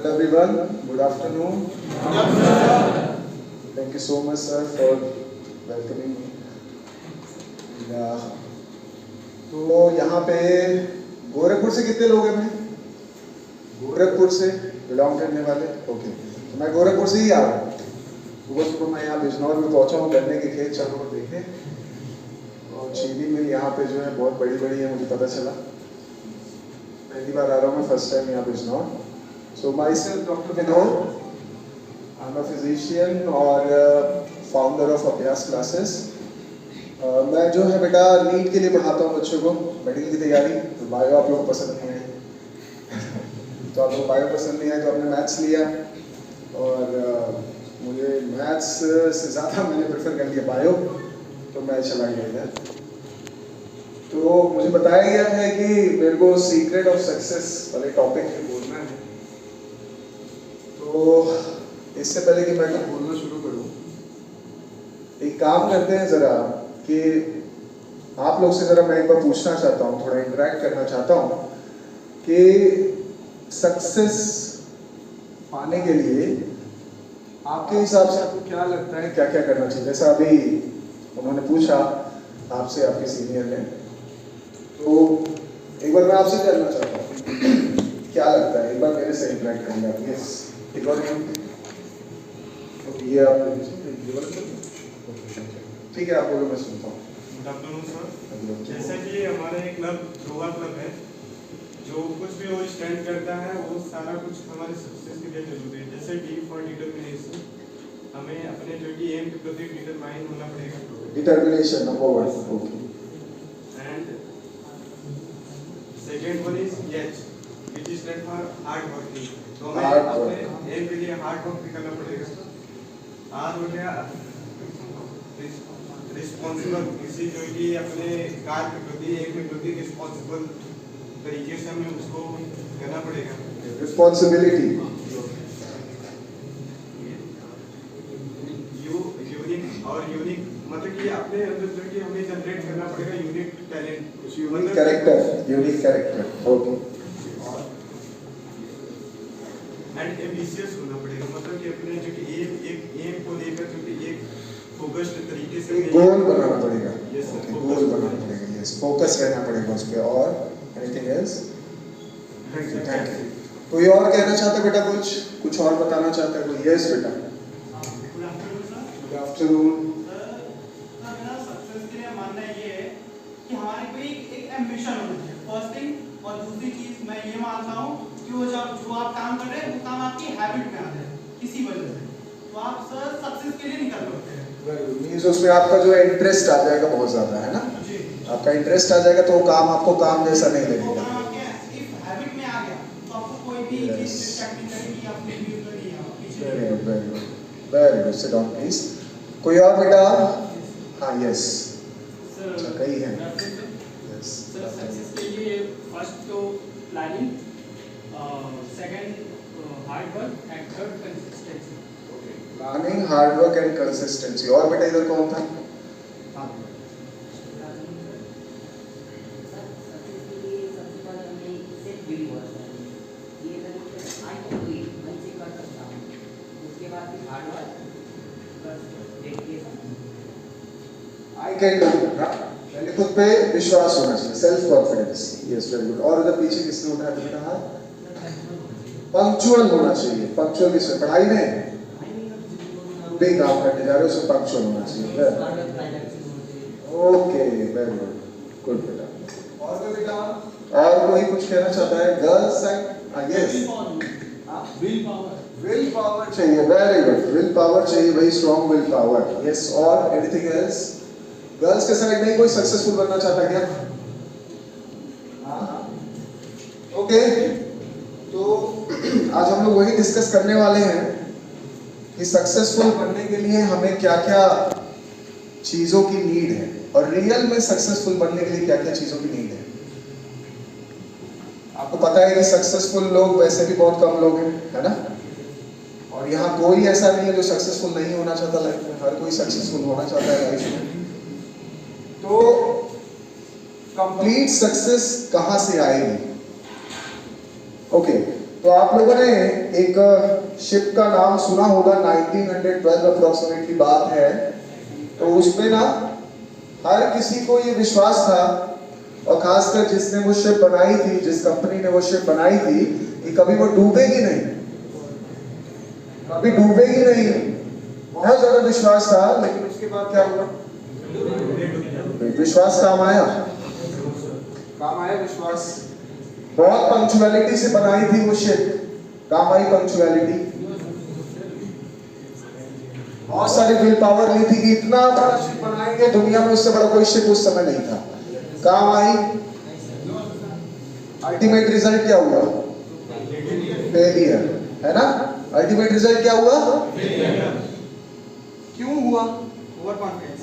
Hello everyone, good afternoon. Thank you so much sir for welcoming me. तो यहाँ पे गोरखपुर से कितने लोग हैं भाई? गोरखपुर से बिलोंग करने वाले? ओके, तो मैं गोरखपुर से ही आ रहा हूँ। सुबह सुबह मैं यहाँ बिजनौर में पहुँचा हूँ, गन्ने के खेत चलो और देखे, और चीनी मिल यहाँ पे जो है बहुत बड़ी बड़ी है, मुझे पता चला। पहली बार आ रहा हूँ मैं, फर्स्ट टाइम यहाँ Bijnor. So myself, Dr. Vinod, I'm a physician और founder of अभ्यास क्लासेस। मैं जो है बेटा नीट के लिए पढ़ाता हूँ बच्चों को, मेडिकल की तैयारी। तो बायो आप लोगों को पसंद नहीं है तो आप लोग बायो पसंद नहीं है तो आपने मैथ्स लिया, और मुझे मैथ्स से ज़्यादा मैंने प्रेफर कर लिया बायो, तो मैं चला गया इधर। तो मुझे बताया गया है कि मेरे को सीक्रेट ऑफ सक्सेस वाले टॉपिक पे बोलना है। तो इससे पहले कि मैं कुछ बोलना शुरू करूं, एक काम करते हैं ज़रा कि आप लोग से ज़रा मैं एक बार पूछना चाहता हूं, थोड़ा इंटरेक्ट करना चाहता हूं कि सक्सेस पाने के लिए आपके हिसाब से आपको क्या लगता है क्या क्या करना चाहिए? जैसा अभी उन्होंने पूछा आपसे, आपके सीनियर ने, तो एक बार मैं आपसे जानना चाहता हूँ क्या लगता है, एक बार मेरे से इंटरेक्ट करेंगे आप। यस, एक और ये आप ठीक है, आप बोलो, मैं सुनता हूँ। Good afternoon sir. जैसे कि हमारे क्लब योगा क्लब है, जो कुछ भी वो स्टैंड करता है वो सारा कुछ हमारे सक्सेस के लिए जरूरी है। जैसे डी फॉर डिटर्मिनेशन, हमें अपने जो कि एम के प्रति डिटरमाइन होना पड़ेगा। Determination number 1। Okay. And second one is H, which is stand for hard working. तो हमें अपने एम के लिए हार्ड वर्क भी करना पड़ेगा। आर हो गया रिस्पॉन्सिबल, किसी जो कि अपने कार्य के प्रति एक के प्रति रिस्पॉन्सिबल तरीके से हमें उसको करना पड़ेगा। रिस्पॉन्सिबिलिटी। यूनिक, और यूनिक मतलब कि अपने अंदर जो कि हमें जनरेट करना पड़ेगा यूनिक टैलेंट, कुछ unique character, unique character. Okay. And ambitious होना पड़ेगा, मतलब कि अपने जो कि एम को लेकर जो कि एक फोकस्ड तरीके से गोल बनाना पड़ेगा। यस सर, गोल बनाना पड़ेगा। यस, फोकस रहना पड़ेगा उस पे। और एनीथिंग एल्स? Thank you. कोई और कहना चाहता है बेटा? कुछ और बताना चाहता है कोई? यस बेटा। Good afternoon sir. Good afternoon. Sir मेरा सक्सेस के लिए मानना ये है कि हमारे कोई एक एम्बिशन होना चाहिए, फर्स्ट थिंग। और दूसरी चीज मैं ये मानता हूँ कि वो जो आप काम कर रहे हैं वो काम आपकी हैबिट में आ जाए किसी वजह से, तो आप सर सक्सेस के लिए निकल सकते हैं। मींस उसमें आपका जो इंटरेस्ट आ जाएगा बहुत ज्यादा, है ना? जी। आपका इंटरेस्ट आ जाएगा तो काम आपको काम जैसा नहीं वो लगेगा। काम आपके इफ हैबिट में आ गया तो आपको कोई भी चीज डिस्ट्रैक्ट नहीं करेगी, आपकी व्यू तो नहीं है पीछे। Very good, very good, very good. Sit down please. कोई और बेटा? हाँ, यस सर, अच्छा, कई हैं। यस सर, सक्सेस के लिए फर्स्ट तो planning, second hard work and third consistency. Planning, hard work and consistency. और बेटा इधर कौन था? हाँ, आई कैन डू इट। पहले खुद पे विश्वास होना चाहिए, self confidence. Yes, very good. और उधर पीछे किसने उठाया बेटा हाथ? पंक्चुअल होना चाहिए। पंक्चुअल किसमें? पढ़ाई में भी काम करने जा रहे हो, उसमें पंक्चुअल होना चाहिए। ओके, वेरी गुड, गुड बेटा। और कोई बेटा? और कोई कुछ कहना चाहता है? Girls side? Yes, will power चाहिए। वेरी गुड, विल पावर चाहिए भाई, स्ट्रॉन्ग विल पावर। यस, और एनीथिंग एल्स? गर्ल्स के साइड नहीं कोई सक्सेसफुल बनना चाहता क्या? ओके, तो आज हम लोग वही डिस्कस करने वाले हैं कि सक्सेसफुल बनने के लिए हमें क्या क्या चीजों की नीड है, और रियल में सक्सेसफुल बनने के लिए क्या क्या चीजों की नीड है। आपको पता है कि सक्सेसफुल लोग वैसे भी बहुत कम लोग हैं, है ना? और यहाँ कोई ऐसा नहीं है जो सक्सेसफुल नहीं होना चाहता लाइफ में, हर कोई सक्सेसफुल होना चाहता है लाइफ में। तो कंप्लीट सक्सेस कहाँ से आएगी? ओके, तो आप लोगों ने एक शिप का नाम सुना होगा, 1912 अप्रोक्सीमेटली बात है। तो उसमें ना हर किसी को ये विश्वास था, और खासकर जिसने वो शिप बनाई थी, जिस कंपनी ने वो शिप बनाई थी, कि कभी वो डूबेगी नहीं, कभी डूबेगी नहीं। बहुत ज्यादा विश्वास था। लेकिन उसके बाद क्या हुआ? विश्वास काम आया, काम आया विश्वास। बहुत पंक्चुअलिटी से बनाई थी वो शिप, काम आई पंक्चुअलिटी। बहुत सारी विल पावर ली थी कि इतना बड़ा शिप बनाएंगे, दुनिया में उससे बड़ा कोई शिप उस समय नहीं था, काम आई। अल्टीमेट रिजल्ट क्या हुआ? फेलियर, है ना? अल्टीमेट रिजल्ट क्या हुआ? क्यों हुआ? Over confidence.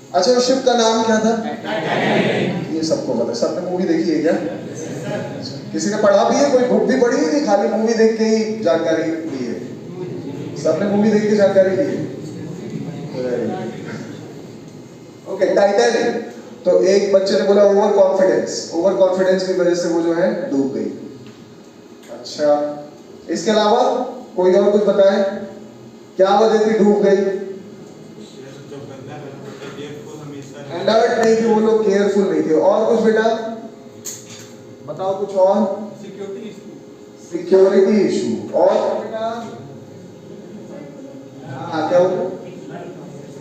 अच्छा, उस शिप का नाम क्या था? ये सबको पता है। सबने मूवी देखी है क्या? किसी ने पढ़ा भी है? कोई बुक भी पढ़ी है कि खाली मूवी देख के ही जानकारी ली है? सबने मूवी देख के जानकारी ली है। Okay, Titanic. तो एक बच्चे ने बोला ओवर कॉन्फिडेंस, ओवर कॉन्फिडेंस की वजह से वो जो है डूब गई। अच्छा, इसके अलावा कोई और कुछ बताए, क्या वजह थी डूब गई? अलर्ट नहीं थे वो लोग, केयरफुल नहीं थे। और कुछ बेटा बताओ, कुछ और? Security issue. Security issue. और बेटा? हाँ, क्या बोलो?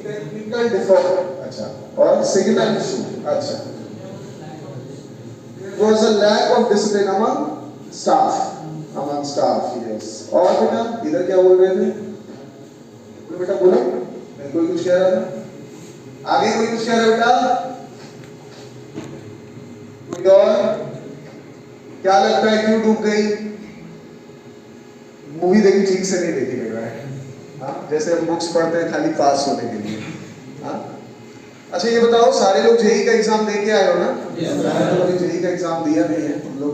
Technical default. अच्छा, और सिग्नल इशू। अच्छा, there was a lack of discipline among staff, yes। और बेटा इधर क्या बोल रहे थे? बेटा बोलो, कोई कुछ कह रहा था? आगे कोई कुछ कह रहा है बेटा? कोई और? क्या लगता है क्यों डूब गई? मूवी देखी ठीक से नहीं देखी लग रहा है। हाँ, जैसे हम बुक्स पढ़ते हैं खाली पास होने के लिए। हाँ, अच्छा ये बताओ, सारे लोग जेईई का एग्जाम दे के आए हो ना? सारे लोग जेईई का एग्जाम दिया नहीं है। हम लोग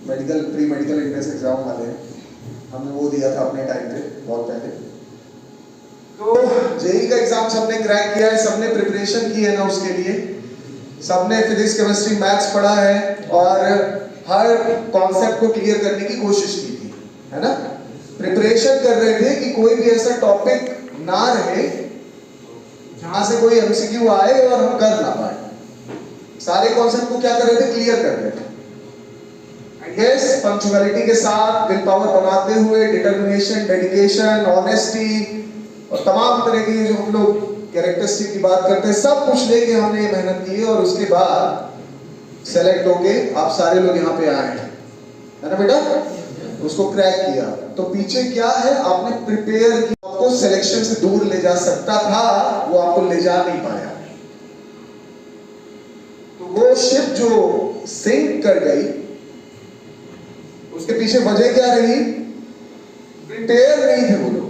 medical, pre medical entrance exam वाले हैं। हमने वो दिया था अपने टाइम पे, बहुत पहले। तो जेईई का एग्जाम सबने क्रैक किया है, सबने प्रिपरेशन की है ना उसके लिए, सबने फिजिक्स, केमिस्ट्री, मैथ्स पढ़ा है और हर कॉन्सेप्ट को क्लियर करने की कोशिश की थी, है ना? प्रिपरेशन कर रहे थे कि कोई भी ऐसा टॉपिक ना रहे जहां से कोई एमसीक्यू आए और हम कर ना पाए। सारे कॉन्सेप्ट को क्या कर रहे थे? क्लियर कर रहे थे। यस, पंक्चुअलिटी के साथ, विल पावर बनाते हुए, डिटर्मिनेशन, डेडिकेशन, ऑनेस्टी और तमाम तरह की जो हम लोग कैरेक्टरिस्टिक की बात करते हैं, सब कुछ लेके हमने ये मेहनत की है और उसके बाद सेलेक्ट होके आप सारे लोग यहाँ पे आए हैं, है ना बेटा? उसको क्रैक किया। तो पीछे क्या है? आपने प्रिपेयर किया। आपको सिलेक्शन से दूर ले जा सकता था, वो आपको ले जा नहीं पाया। तो वो शिप जो सिंक कर गई, उसके पीछे वजह क्या रही? प्रिपेयर नहीं थे वो लोग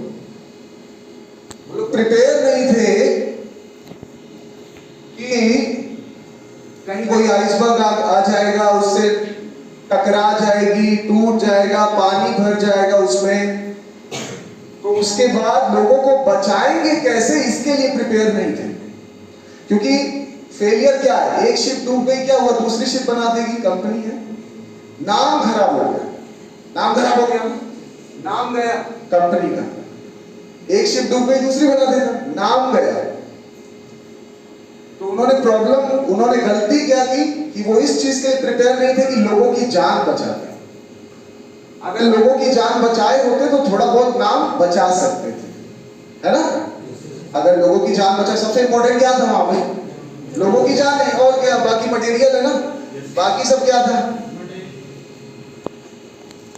प्रिपेयर नहीं थे कि कहीं कोई आइसबर्ग आ जाएगा, उससे टकरा जाएगी, टूट जाएगा, पानी भर जाएगा उसमें, तो उसके बाद लोगों को बचाएंगे कैसे, इसके लिए प्रिपेयर नहीं थे। क्योंकि फेलियर क्या है? एक शिप डूब गई, क्या हुआ? दूसरी शिप बना देगी, कंपनी है, नाम खराब हो गया, नाम खराब हो गया, नाम गया कंपनी का। एक शिप डूब गई, दूसरी बना देगा, नाम गया। तो उन्होंने गलती क्या की कि वो इस चीज के लिए प्रिपेयर नहीं थे कि लोगों की जान बचा दें। अगर लोगों की जान बचाए होते तो थोड़ा बहुत नाम बचा सकते थे, है ना? अगर लोगों की जान बचा, सबसे इंपॉर्टेंट क्या था वहां पे? लोगों की जान है, और क्या? बाकी मटेरियल है ना, बाकी सब क्या था?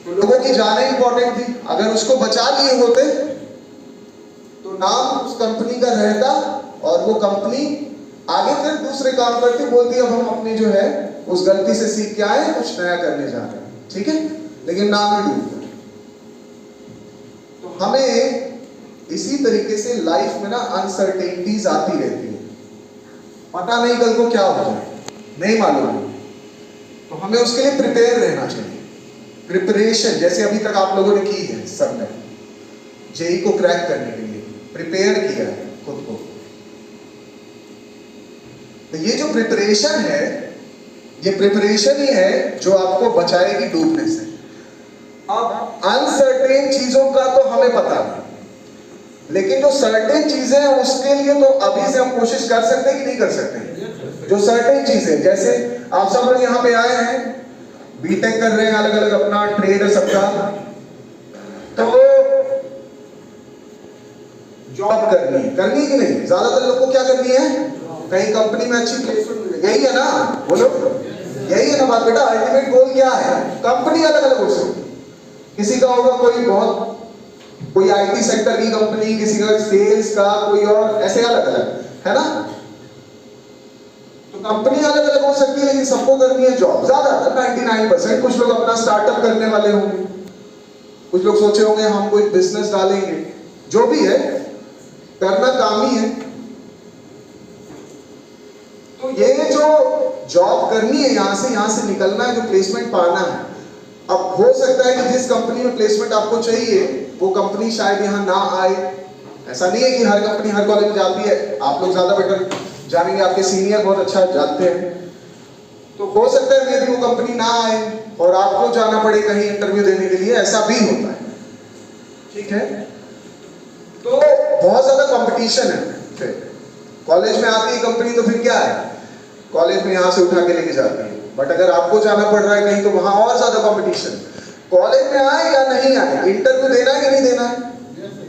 तो लोगों की जानें इंपॉर्टेंट थी। अगर उसको बचा लिए होते तो नाम उस कंपनी का रहता और वो कंपनी आगे फिर दूसरे काम करती, बोलती अब हम अपनी जो है उस गलती से सीख के आए, कुछ नया करने जा रहे हैं, ठीक है? लेकिन नाम ही डूब गया। तो हमें इसी तरीके से लाइफ में ना अनसर्टेनिटीज आती रहती है, पता नहीं कल को क्या हो जाए, नहीं मालूम। तो हमें उसके लिए प्रिपेयर रहना चाहिए। प्रिपरेशन जैसे अभी तक आप लोगों ने की है, सबने जेईई को क्रैक करने के लिए प्रिपेयर किया है खुद को। तो ये जो प्रिपरेशन है ये प्रिपरेशन ही है जो आपको बचाएगी डूबने से। अब अनसर्टेन चीजों का तो हमें पता है, लेकिन जो सर्टेन चीजें हैं उसके लिए तो अभी से हम कोशिश कर सकते हैं कि नहीं कर सकते। जो सर्टेन चीजें, जैसे आप सब लोग यहाँ पे आए हैं, बीटेक कर रहे हैं, अलग अलग अपना ट्रेड है सबका, तो जॉब करनी है कि नहीं? ज्यादातर लोग को क्या करनी है? कहीं कंपनी में अच्छी प्लेसमेंट मिले, यही है ना? बोलो, यही है ना बात बेटा? अल्टीमेट गोल क्या है? कंपनी अलग अलग हो सकती, किसी का होगा कोई आईटी सेक्टर की कंपनी, किसी का सेल्स का, कोई और ऐसे अलग अलग, है ना? तो कंपनी अलग अलग हो सकती है, लेकिन सबको करनी है जॉब। ज्यादातर 99%। कुछ लोग अपना स्टार्टअप करने वाले होंगे, कुछ लोग सोचे होंगे हम कोई बिजनेस डालेंगे, जो भी है करना काम ही है। तो ये जो जॉब करनी है, यहां से निकलना है, जो प्लेसमेंट पाना है। अब हो सकता है कि जिस कंपनी में प्लेसमेंट आपको चाहिए वो कंपनी शायद यहाँ ना आए। ऐसा नहीं है कि हर कंपनी हर कॉलेज में जाती है, आप लोग ज्यादा बेटर जानेंगे, आपके सीनियर बहुत अच्छा जानते हैं। तो हो सकता है यदि वो कंपनी ना आए और आपको जाना पड़े कहीं इंटरव्यू देने के लिए, ऐसा भी होता है, ठीक है? तो बहुत ज्यादा कंपटीशन है। फिर कॉलेज में आती है कंपनी तो फिर क्या है, कॉलेज में यहाँ से उठा के लेके जाती है, बट अगर आपको जाना पड़ रहा है कहीं तो वहां और ज्यादा कंपटीशन। कॉलेज में आए या नहीं आए, इंटरव्यू देना है कि नहीं देना है?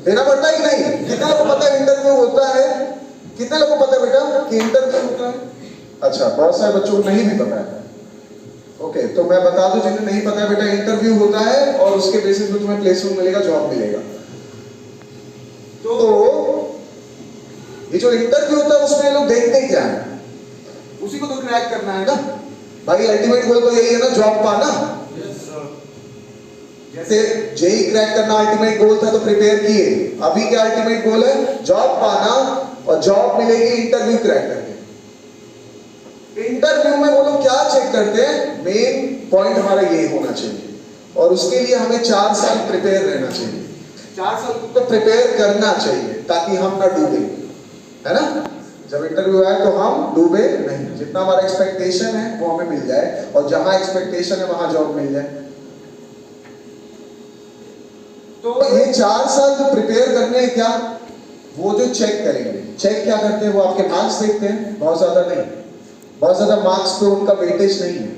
देना पड़ता है कि नहीं? कितने लोगों को पता है इंटरव्यू होता है? कितने लोगों को पता है बेटा कि इंटरव्यू होता है? अच्छा, बहुत सारे बच्चों को नहीं भी पता है। ओके, तो मैं बता दूं जिन्हें नहीं पता है, बेटा इंटरव्यू होता है और उसके बेसिस पे तुम्हें प्लेसमेंट मिलेगा, जॉब मिलेगा। तो ये जो इंटरव्यू होता है उसमें लोग देखते क्या है, उसी को तो क्रैक करना है ना भाई। अल्टीमेट गोल तो यही है ना, जॉब पाना। जैसे जेई क्रैक करना अल्टीमेट गोल था तो प्रिपेयर किए, अभी क्या अल्टीमेट गोल है? जॉब पाना, और जॉब मिलेगी इंटरव्यू क्रैक करके। इंटरव्यू में वो लोग क्या चेक करते हैं? मेन पॉइंट हमारा ये होना चाहिए, और उसके लिए हमें 4 साल प्रिपेयर रहना चाहिए। 4 साल तो प्रिपेयर करना चाहिए ताकि हम ना डूबे, है ना? जब इंटरव्यू आए तो हम डूबे नहीं, जितना हमारा एक्सपेक्टेशन है वो हमें मिल जाए, और जहां एक्सपेक्टेशन है वहां जॉब मिल जाए। तो ये 4 साल जो प्रिपेयर करने हैं, क्या वो जो चेक करेंगे, चेक क्या करते हैं? वो आपके मार्क्स देखते हैं, बहुत ज्यादा नहीं, बहुत ज्यादा मार्क्स पे उनका वेटेज नहीं है,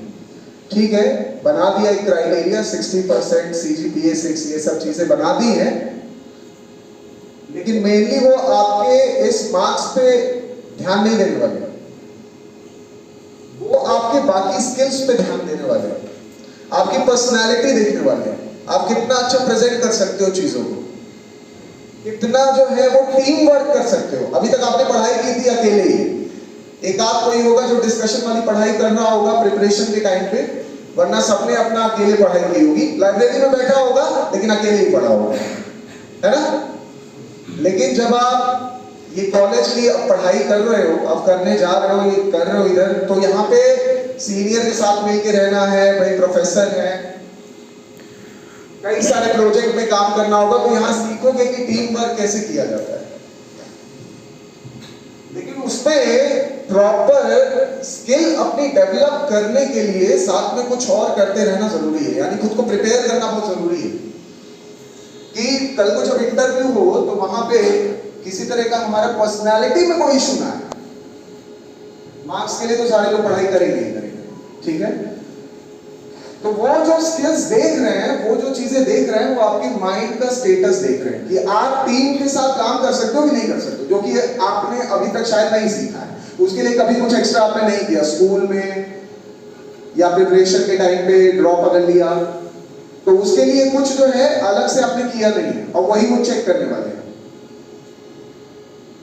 ठीक है? बना दिया एक क्राइटेरिया 60%, CGPA 6, ये सब चीजें बना दी हैं, लेकिन मेनली वो आपके इस मार्क्स पे ध्यान नहीं देने वाले, वो आपके बाकी स्किल्स पे ध्यान देने वाले हैं, आपकी पर्सनालिटी देखने वाले हैं, आप कितना अच्छा प्रेजेंट कर सकते हो चीजों को, कितना जो है वो टीम वर्क कर सकते हो। अभी तक आपने पढ़ाई की थी अकेले ही, एक आध कोई होगा जो डिस्कशन वाली पढ़ाई कर रहा होगा प्रिपरेशन के टाइम पे, वरना सबने अपना अकेले पढ़ाई की होगी, लाइब्रेरी में बैठा होगा लेकिन अकेले ही पढ़ा होगा, है ना? लेकिन जब आप ये कॉलेज की पढ़ाई कर रहे हो, अब करने जा रहे हो, ये कर रहे हो इधर, तो यहाँ पे सीनियर के साथ मिलके रहना है, भाई प्रोफेसर है, कई सारे प्रोजेक्ट में काम करना होगा, तो यहाँ सीखोगे कि टीम वर्क कैसे किया जाता है। लेकिन उसमें प्रॉपर स्किल अपनी डेवलप करने के लिए साथ में कुछ और करते रहना जरूरी है, यानी खुद को प्रिपेयर करना बहुत जरूरी है कि कल को जब इंटरव्यू हो तो वहां पे किसी तरह का हमारा पर्सनालिटी में कोई इशू ना है। मार्क्स के लिए तो सारे लोग पढ़ाई करेंगे ही करेंगे, ठीक है? तो वो जो स्किल्स देख रहे हैं, वो जो चीजें देख रहे हैं, वो आपके माइंड का स्टेटस देख रहे हैं कि आप टीम के साथ काम कर सकते हो कि नहीं कर सकते, जो कि आपने अभी तक शायद नहीं सीखा है। उसके लिए कभी कुछ एक्स्ट्रा आपने नहीं किया, स्कूल में या प्रिपरेशन के टाइम पे ड्रॉप अगर लिया, तो उसके लिए कुछ जो है अलग से आपने किया नहीं है, और वही वो चेक करने वाले हैं।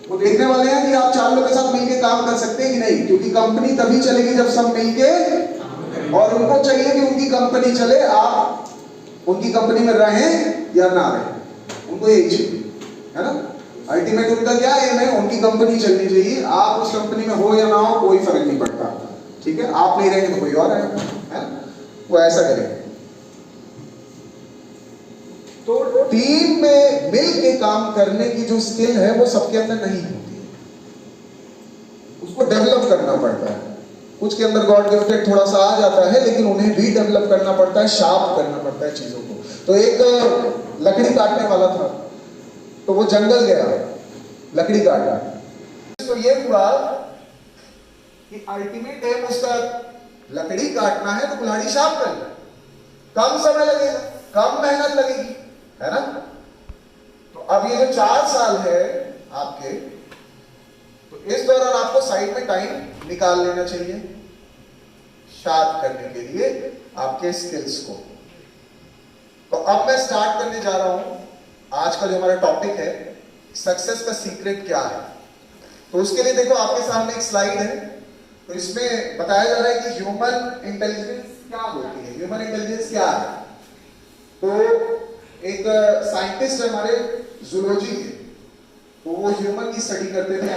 वो देखने वाले हैं कि आप 4 लोगों के साथ मिलकर काम कर सकते हैं कि नहीं, क्योंकि कंपनी तभी चलेगी जब सब मिलके, और उनको चाहिए कि उनकी कंपनी चले, आप उनकी कंपनी में रहें या ना रहें, उनको यही चाहिए, है ना? अल्टीमेट उनका क्या एम है? उनकी कंपनी चलनी चाहिए, आप उस कंपनी में हो या ना हो कोई फर्क नहीं पड़ता, ठीक है? आप नहीं रहेंगे तो कोई और आएगा, है ना? वो ऐसा करेंगे। तो टीम में मिल के काम करने की जो स्किल है वो सबके अंदर नहीं होती है, उसको डेवलप करना पड़ता है। कुछ के अंदर गॉड गिफ्टेड थोड़ा सा आ जाता है, लेकिन उन्हें भी डेवलप करना पड़ता है, शार्प करना पड़ता है चीजों को। तो एक लकड़ी काटने वाला था, तो वो जंगल गया लकड़ी काटना। तो ये हुआ कि अल्टीमेट एम उसका लकड़ी काटना है, तो कुल्हाड़ी शार्प कर ले, कम समय लगेगा, कम मेहनत लगेगी, है ना। तो अब ये जो 4 साल है आपके, तो इस दौरान आपको साइड में टाइम निकाल लेना चाहिए शार्प करने के लिए आपके स्किल्स को। तो अब मैं स्टार्ट करने जा रहा हूं। आज का जो हमारा टॉपिक है, सक्सेस का सीक्रेट क्या है। तो उसके लिए देखो आपके सामने एक स्लाइड है, तो इसमें बताया जा रहा है कि ह्यूमन इंटेलिजेंस क्या होती है, ह्यूमन इंटेलिजेंस क्या है। तो एक साइंटिस्ट है हमारे जूलॉजी के, तो वो ह्यूमन की स्टडी करते थे,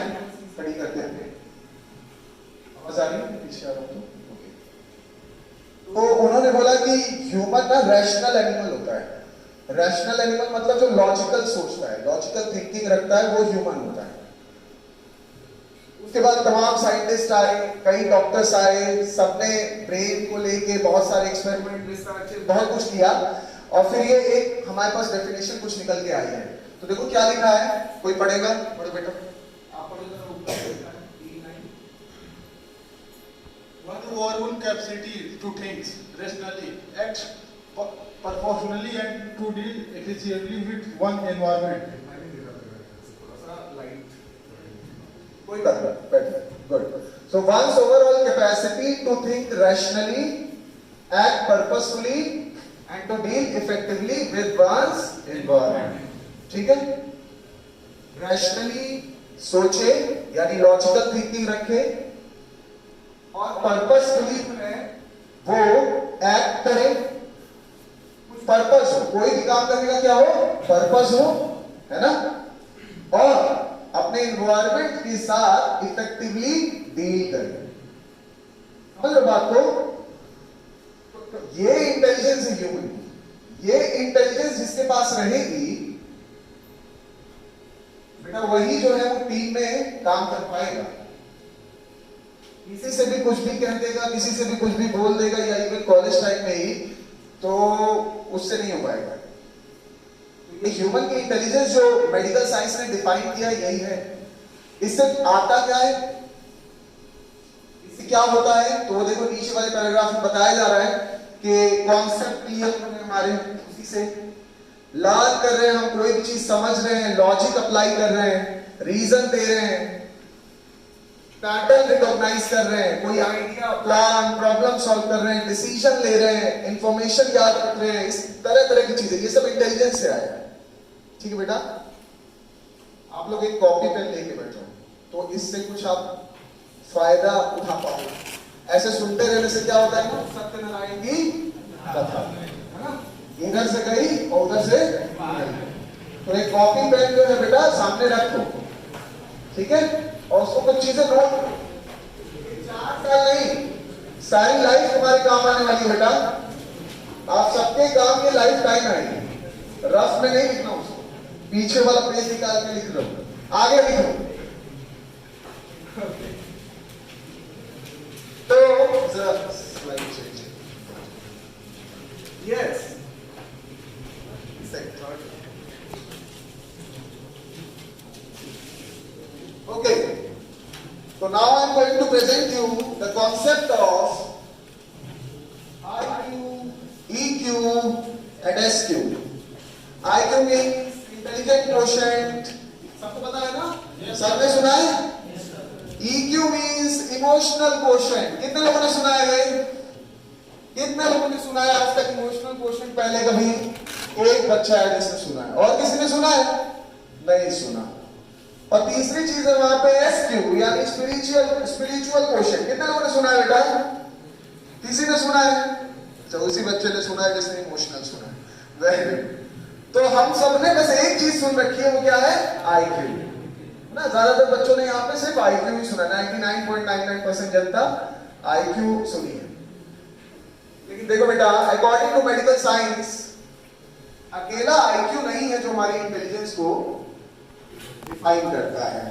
स्टडी करते थे। आवाज आ रही है? पीछे आ रहा हूं तो उन्होंने बोला कि ह्यूमन ना रैशनल एनिमल होता है। रैशनल एनिमल मतलब जो लॉजिकल सोचता है, लॉजिकल थिंकिंग रखता है, वो ह्यूमन होता है। उसके बाद तमाम साइंटिस्ट आए, कई डॉक्टर्स आए, सबने ब्रेन को लेके बहुत सारे एक्सपेरिमेंट, रिसर्च, बहुत कुछ किया, और फिर ये एक हमारे पास डेफिनेशन कुछ निकल के आई है। तो देखो क्या लिखा है, कोई पढ़ेगा? पढ़ो बेटा, आप पढ़ो। One overall capacity to think rationally, act proportionally, and to deal efficiently with one environment. कोई बात नहीं, better, good. So one's overall capacity to think rationally, act purposefully, and to deal effectively with one's environment. ठीक है? Rationally सोचे, यानी logical thinking रखे, और purposefully वो एक्ट करे, कुछ पर्पस हो, कोई भी काम करने का क्या हो, पर्पस हो, है ना। और अपने इन्वायरमेंट के साथ इफेक्टिवली डील करे। समझ लो बात को? तो ये इंटेलिजेंस है ह्यूमन की। ये इंटेलिजेंस जिसके पास रहेगी बेटा, वही जो है वो टीम में काम कर पाएगा। किसी से भी कुछ भी कह देगा, किसी से भी कुछ भी बोल देगा, या इवन कॉलेज टाइम में ही, तो उससे नहीं हो पाएगा। तो ये ह्यूमन की इंटेलिजेंस जो मेडिकल साइंस ने डिफाइन किया यही है। इससे आता क्या है, इससे क्या होता है, तो देखो नीचे वाले पैराग्राफ में बताया जा रहा है कि कॉन्सेप्ट क्लियर कर रहे हैं हमारे, उसी से लर्न कर रहे हैं हम, कोई भी चीज समझ रहे हैं, लॉजिक अप्लाई कर रहे हैं, रीजन दे रहे हैं, पैटर्न रिकॉग्नाइज कर रहे हैं, कोई आइडिया, प्लान, प्रॉब्लम सॉल्व कर रहे हैं, डिसीजन ले रहे हैं, इंफॉर्मेशन याद रख रहे हैं, इस तरह तरह की चीजें, ये सब इंटेलिजेंस से आया है। ठीक है बेटा, आप लोग एक कॉपी पेन लेके बैठो, तो इससे कुछ आप फायदा उठा पाओगे। ऐसे सुनते रहने से क्या होता है ना, सत्यनारायण की कथा, है ना, इधर से गई और उधर से गई। तो एक कॉपी पेन जो है बेटा सामने रखो, ठीक है, और उसको कुछ चीजें नोट, 4 साल नहीं, सारी लाइफ तुम्हारे काम आने वाली है बेटा। आप सबके काम की लाइफ टाइम आएगी। रफ में नहीं लिखना उसको, पीछे वाला पेज निकाल के लिख लो, आगे लिखो। तो slide change, yes, okay, so now I am going to present you the concept of IQ, EQ and SQ. IQ means intelligent quotient, सबको पता है ना? सबने सुना है? EQ means emotional quotient. कितने लोगों ने सुना है? कितने लोगों ने सुना है आज तक इमोशनल क्वोशिएंट? पहले कभी एक बच्चा है जिसने सुना है, और किसी ने सुना है? नहीं सुना। और तीसरी चीज है वहां पे SQ, यानी स्पिरिचुअल क्वोशिएंट। कितने लोगों ने सुना है बेटा? किसी ने सुना है? अच्छा, उसी बच्चे ने सुना है जिसने इमोशनल सुना है। Very good. तो हम सब ने बस एक चीज सुन रखी है, वो क्या है? IQ ना। ज्यादातर बच्चों ने यहाँ पे सिर्फ IQ ही सुना, 99.99% जनता IQ सुनी है। लेकिन देखो बेटा, अकॉर्डिंग टू मेडिकल साइंस अकेला IQ नहीं है जो हमारी इंटेलिजेंस को डिफाइन करता है,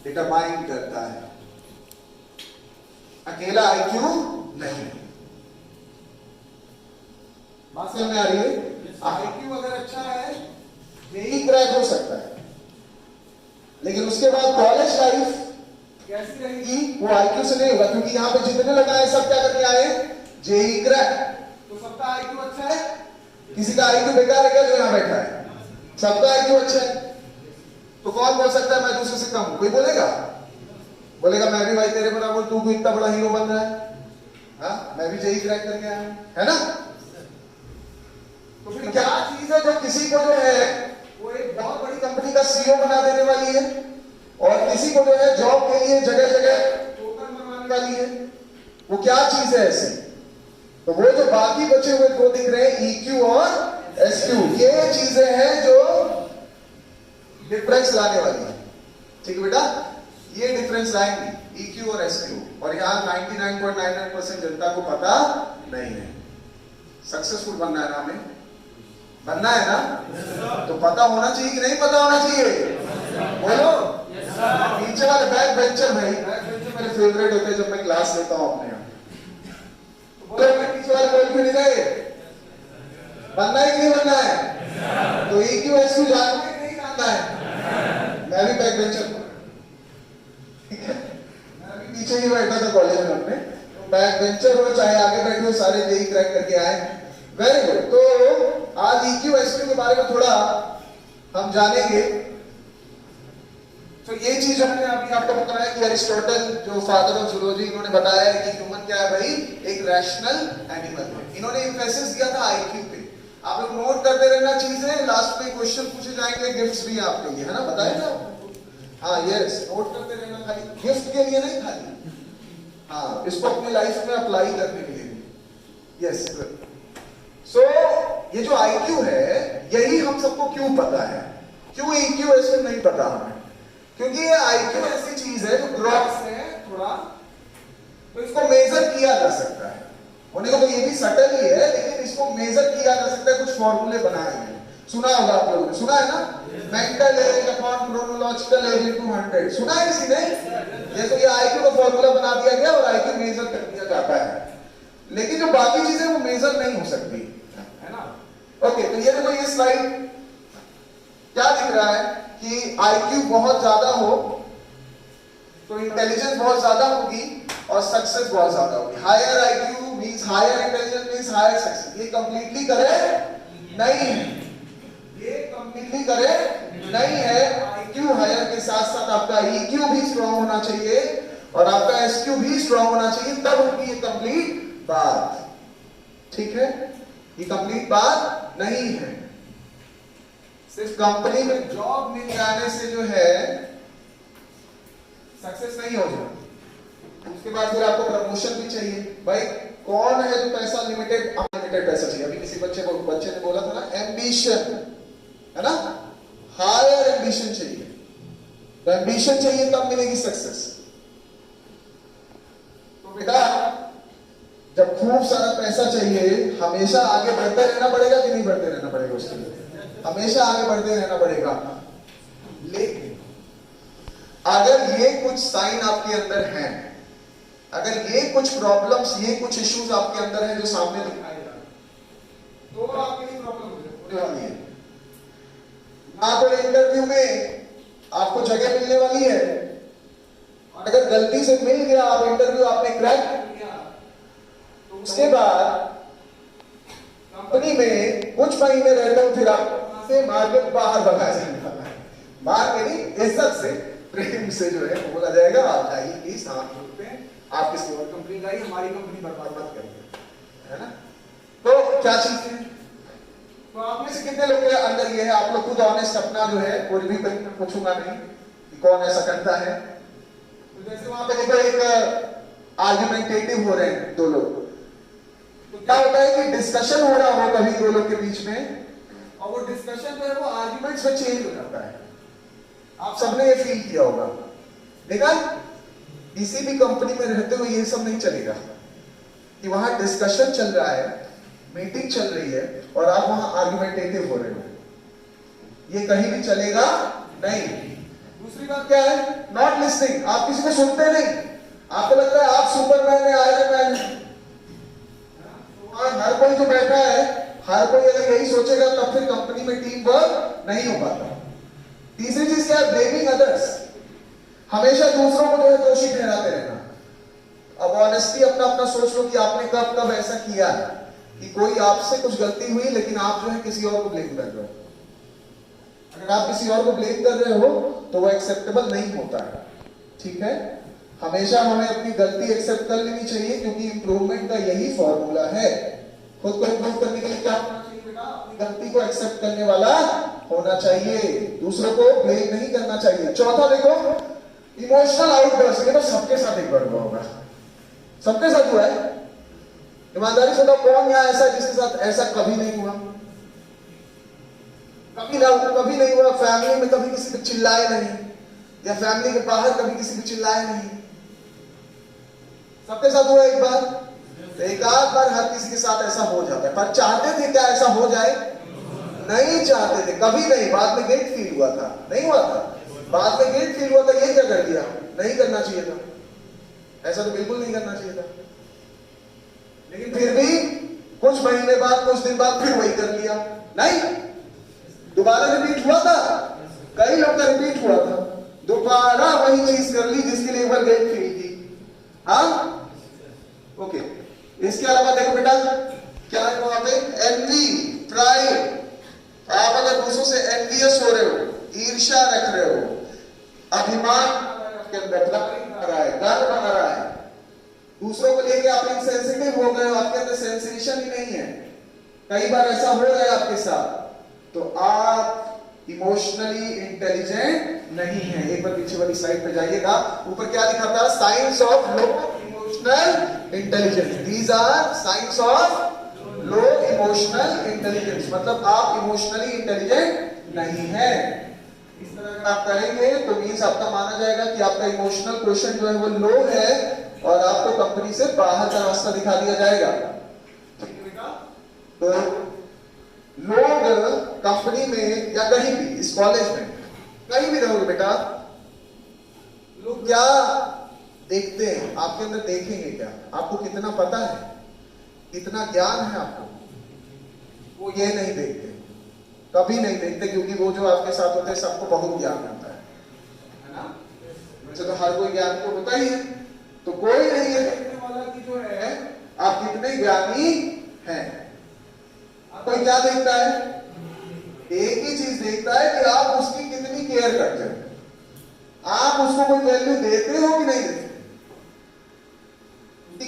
डिटरमाइन करता है। अकेला IQ नहीं। बात समझ में आ रही है? IQ अगर अच्छा है यही क्रैक हो सकता है, लेकिन उसके बाद कॉलेज लाइफ कैसी रहेगी वो IQ से नहीं होगा, क्योंकि यहाँ पे जितने लगा है सब क्या करके आए, जेई क्रैक। तो सबका IQ अच्छा है, किसी का IQ बेकार है क्या जो यहाँ बैठा है? सबका IQ अच्छा है। तो कौन बोल सकता है मैं दूसरे से कम हूं? कोई बोलेगा? बोलेगा मैं भी भाई तेरे बराबर, तू भी इतना बड़ा हीरो बन रहा है, हाँ मैं भी जेई क्रैक करके आया हूं, है ना? तो फिर क्या चीज है जो किसी को जो है वो एक बहुत बड़ी कंपनी का CEO बना देने वाली है, और किसी को जो है जॉब के लिए जगह जगह टोकन बनवाने वाली है? वो क्या चीज है ऐसी? तो वो जो बाकी बचे हुए दो दिख रहे हैं EQ और SQ, ये चीजें हैं जो डिफरेंस लाने वाली है। ठीक है बेटा, ये डिफरेंस लाएंगी EQ और SQ, और यहाँ 99.99% जनता को पता नहीं है। सक्सेसफुल बनना है ना हमें, बनना है ना? तो पता होना चाहिए कि नहीं पता होना चाहिए? बोलो। पीछे वाले बैक बेंचर भाई, बैक बेंचर मेरे फेवरेट होते हैं जब मैं क्लास लेता हूँ अपने यहाँ। तो बोलो मैं पीछे वाले बोल क्यों नहीं रहे? बनना है कि नहीं बनना है? तो EQ SQ जानना है कि नहीं जानना है? मैं भी बैक बेंचर हूँ, ठीक है? मैं भी पीछे ही बैठा था कॉलेज में अपने, तो बैक बेंचर हो चाहे आगे बैठे हो, सारे जेई क्रैक करके आए। Very good. तो आज EQ SQ के बारे में थोड़ा हम जानेंगे। तो ये चीज हमने अभी आपको बताया कि अरिस्टोटल जो फादर ऑफ जूलॉजी, इन्होंने बताया है कि ह्यूमन क्या है भाई, एक रैशनल एनिमल है। इन्होंने एम्फेसिस दिया था IQ पे। आप लोग नोट करते रहना चीजें, लास्ट में क्वेश्चन पूछे जाएंगे, गिफ्ट्स भी आपके लिए, है ना? बताया था आपको? हाँ यस, नोट करते रहना, खाली गिफ्ट के लिए नहीं, खाली हाँ इसको अपनी लाइफ में अप्लाई करने के लिए। यस सो ये जो IQ है यही हम सबको क्यों पता है, क्यों EQ SQ नहीं पता हमें? क्योंकि ये IQ ऐसी चीज है जो ग्रॉस है थोड़ा, तो इसको मेजर किया जा सकता है। होने को तो ये भी सटल ही है, लेकिन इसको मेजर किया जा सकता है, कुछ फॉर्मूले बनाए हैं। सुना होगा आप लोगों ने, सुना है ना? Mental as upon chronological age into 100, सुना है किसी ने? ये तो ये IQ का फॉर्मूला बना दिया गया और IQ मेजर कर दिया जाता है, लेकिन जो बाकी चीजें वो मेजर नहीं हो सकती, है ना? ओके, तो ये देखो, ये स्लाइड क्या दिख रहा है कि IQ बहुत ज्यादा हो तो इंटेलिजेंस बहुत ज्यादा होगी और सक्सेस बहुत ज्यादा होगी। Higher IQ means higher intelligence means higher success. ये कंप्लीटली करेक्ट नहीं है, ये कंप्लीटली करेक्ट नहीं है। IQ हायर के साथ साथ आपका EQ भी स्ट्रांग होना चाहिए और आपका SQ भी स्ट्रांग होना चाहिए, तब होगी ये कंप्लीट बात। ठीक है, ये कंप्लीट बात नहीं है। सिर्फ कंपनी में जॉब मिल जाने से जो है सक्सेस नहीं हो जाए। उसके बाद फिर आपको प्रमोशन भी चाहिए। भाई कौन है जो पैसा लिमिटेड अनलिमिटेड पैसा चाहिए? अभी किसी बच्चे ने बोला था ना, एम्बिशन, है ना? हायर एम्बिशन चाहिए, तो एम्बिशन चाहिए तब मिलेगी सक्सेस। तो बेटा जब खूब सारा पैसा चाहिए, हमेशा आगे बढ़ते रहना पड़ेगा कि नहीं बढ़ते रहना पड़ेगा? उसके लिए हमेशा आगे बढ़ते रहना पड़ेगा। लेकिन अगर ये कुछ साइन आपके अंदर हैं, अगर ये कुछ प्रॉब्लम्स, ये कुछ इश्यूज आपके अंदर हैं जो सामने दिखाए जा रहे हैं, तो आपके लिए प्रॉब्लम होने वाली है। ना तो इंटरव्यू में आपको जगह मिलने वाली है, और अगर गलती से मिल गया आप इंटरव्यू, आपने क्रैक कर लिया, तो उसके बाद कंपनी में कुछ महीने रहते हो, फिर आप से मार के बाहर भगाया जाएगा। मार के नहीं, इज्जत से, प्रेम से जो है वो बोला जाएगा आप जाइए प्लीज, हाथ जोड़ते हैं, आप किसी और कंपनी जाइए, हमारी कंपनी बर्बाद मत करिए, है ना? तो क्या चीज है? तो आप में से कितने लोग के अंदर ये है? आप लोग खुद ऑनेस्ट अपना जो है, कोई भी पूछूंगा नहीं कि कौन ऐसा करता है। तो जैसे वहां पे देखो एक आर्गुमेंटेटिव हो रहे हैं दो लोग, तो क्या होता है कि डिस्कशन हो रहा हो कभी दो लोग के बीच में, और वो डिस्कशन जो है वो आर्गुमेंट्स में चेंज हो जाता है। आप सबने ये फील किया होगा, देखा? किसी भी कंपनी में रहते हुए ये सब नहीं चलेगा कि वहां डिस्कशन चल रहा है, मीटिंग चल रही है और आप वहां आर्गुमेंटेटिव हो रहे हो, ये कहीं भी चलेगा नहीं। दूसरी बात क्या है? नॉट लिसनिंग, आप किसी को सुनते नहीं, आपको लगता है आप सुपरमैन है, आयरन मैन है? हर कोई जो बैठा है, हर कोई अगर यही सोचेगा तब फिर कंपनी में टीम वर्क नहीं हो पाता। तीसरी चीज क्या है? Blaming others. हमेशा दूसरों को जो है दोषी ठहराते रहना। अब ऑनेस्टली अपना अपना सोच लो कि आपने कब कब ऐसा किया है कि कोई आपसे कुछ गलती हुई लेकिन आप जो है किसी और को ब्लेम कर रहे हो। अगर आप किसी और को ब्लेम कर रहे हो तो वो एक्सेप्टेबल नहीं होता है, ठीक है? हमेशा हमें अपनी गलती एक्सेप्ट कर लेनी चाहिए, क्योंकि इंप्रूवमेंट का यही फॉर्मूला है। खुद को इंप्रूव करने के लिए क्या होना चाहिए बेटा? अपनी गलती को एक्सेप्ट करने वाला होना चाहिए, दूसरों को ब्लेम नहीं करना चाहिए। चौथा देखो, इमोशनल आउटबर्स्ट। ये तो सबके साथ एक बार हुआ होगा, सबके साथ हुआ है। ईमानदारी से बताओ, कौन यहाँ ऐसा जिसके साथ ऐसा कभी नहीं हुआ? कभी नहीं हुआ। फैमिली में कभी किसी पे चिल्लाए नहीं, या फैमिली के बाहर कभी किसी पे चिल्लाए नहीं? सबके साथ हुआ एक बार, तो एक आध बार हर किसी के साथ ऐसा हो जाता है। पर चाहते थे क्या ऐसा हो जाए? नहीं चाहते थे, कभी नहीं। बाद में गिल्ट फील हुआ था, नहीं हुआ था? बाद में गिल्ट फील हुआ था, ये क्या कर दिया, नहीं करना चाहिए था, ऐसा तो बिल्कुल नहीं करना चाहिए था। लेकिन फिर भी कुछ महीने बाद, कुछ दिन बाद फिर वही कर लिया। नहीं, दोबारा रिपीट हुआ था, कई लोग का रिपीट हुआ था, दोबारा वही चीज कर ली जिसके लिए एक बार गिल्ट फील की। हाँ, ओके। इसके अलावा देखो बेटा, क्या है वहां पे? Envy, pride. आप अगर दूसरों से एनवियस हो रहे हो, ईर्ष्या रख रहे हो, अभिमान आपके अंदर आ रहा है, गर्व आ रहा है, दूसरों को लेके आप इनसेंसिटिव हो गए हो, आपके अंदर सेंसेशन ही नहीं है, कई बार ऐसा हो रहा है आपके साथ, तो आप इमोशनली इंटेलिजेंट नहीं है। एक बार पीछे वाली स्लाइड पे जाइएगा, ऊपर क्या लिखा था? Signs of low emotional intelligence. These are signs of low emotional intelligence, मतलब आप इमोशनली इंटेलिजेंट नहीं है। इस तरह आप करेंगे तो मींस आपका माना जाएगा कि आपका इमोशनल क्वेश्चन जो है वो लो है, और आपको कंपनी से बाहर का रास्ता दिखा दिया जाएगा। ठीक है बेटा? तो लोग कंपनी में या कहीं भी, इस कॉलेज में कहीं भी रहोगे बेटा, लोग क्या देखते हैं आपके अंदर? देखेंगे क्या? आपको कितना पता है, कितना ज्ञान है आपको, वो ये नहीं देखते, कभी नहीं देखते, क्योंकि वो जो आपके साथ होते हैं सबको बहुत ज्ञान होता है ना? वैसे तो हर कोई ज्ञान तो होता ही है, तो कोई नहीं है देखने वाला कि जो है आप कितने ज्ञानी हैं। कोई क्या देखता है? एक ही चीज देखता है कि आप उसकी कितनी केयर करते हो, आप उसको कोई वैल्यू देते हो कि नहीं देते।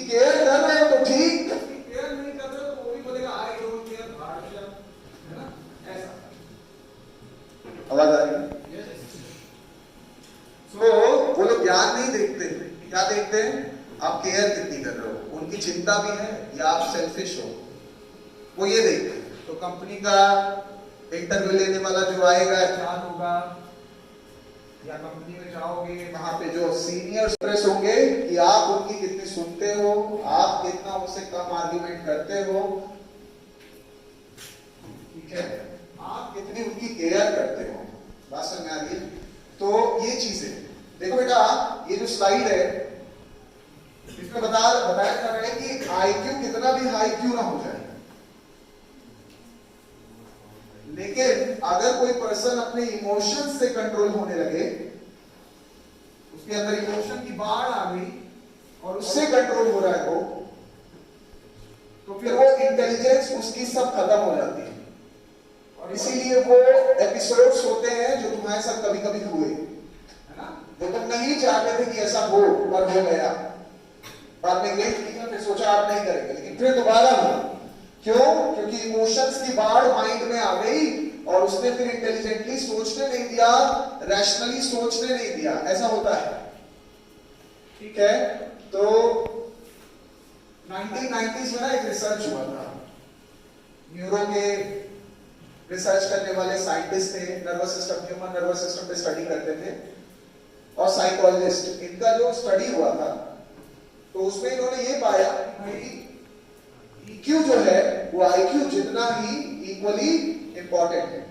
केयर कर रहे हो तो ठीक, केयर नहीं कर रहे हो तो वो भी बोलेगा आई डोंट केयर, है ना? ऐसा आवाज आ रही है? तो वो लोग ज्ञान नहीं देखते, क्या देखते हैं? आप केयर कितनी कर रहे हो, उनकी चिंता भी है या आप सेल्फिश हो, वो ये देखते हैं। तो कंपनी का इंटरव्यू लेने वाला जो आएगा, एचआर होगा, या कंपनी में जाओगे, वहां पे जो सीनियर स्ट्रेस होंगे कि आप उनकी कितनी सुनते हो, आप कितना उससे कम आर्ग्यूमेंट करते हो, ठीक है, आप कितनी उनकी केयर करते हो। बात समझ में आ रही है? तो ये चीजें देखो बेटा, ये जो स्लाइड है इसमें बताया जा रहा है कि आईक्यू कितना भी हाई क्यों ना हो जाए, लेकिन अगर कोई पर्सन अपने इमोशंस से कंट्रोल होने लगे, उसके अंदर इमोशन की बाढ़ आ गई और उससे कंट्रोल हो रहा है वो, तो फिर वो इंटेलिजेंस उसकी सब खत्म हो जाती है। और इसीलिए वो एपिसोड्स होते हैं जो तुम्हारे साथ कभी कभी हुए, है ना? वो तुम नहीं चाहते थे कि ऐसा हो, पर हो गया, बाद में गिल्ट किया, फिर सोचा आप नहीं करेंगे, लेकिन फिर दोबारा हुआ। क्यों? क्योंकि इमोशंस की बाढ़ माइंड में आ गई और उसने फिर इंटेलिजेंटली सोचने नहीं दिया, रैशनली सोचने नहीं दिया। ऐसा होता है, ठीक है? तो 1990s में ना एक रिसर्च हुआ था, न्यूरो के रिसर्च करने वाले साइंटिस्ट थे, nervous system, human nervous system पे स्टडी करते थे, और साइकोलॉजिस्ट, इनका जो स्टडी हुआ था तो उसमें इन्होंने ये पाया भाई EQ जो है वो IQ जितना ही इक्वली इंपॉर्टेंट है,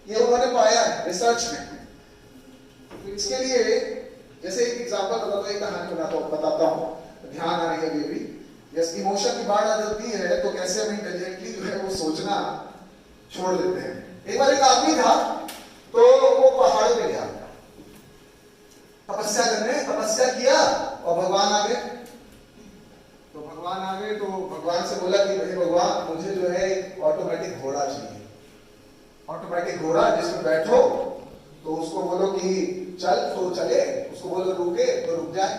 ये उन्होंने पाया है रिसर्च में। तो इसके लिए जैसे एक एग्जांपल बताता हूँ, एक कहानी बताता हूँ, ध्यान आ रही है अभी भी। यस, इमोशन की बाढ़ आ जाती है तो कैसे हम इंटेलिजेंटली जो है वो सोचना छोड़ देते हैं। एक बार एक आदमी था तो वो पहाड़ों पे गया तपस्या करने, तपस्या किया और भगवान आ गए। तो भगवान आ गए तो भगवान से बोला कि भाई भगवान मुझे जो है एक ऑटोमेटिक घोड़ा चाहिए, ऑटोमेटिक घोड़ा जिसमें बैठो तो उसको बोलो कि चल तो चले, उसको बोलो रुके तो रुक जाए।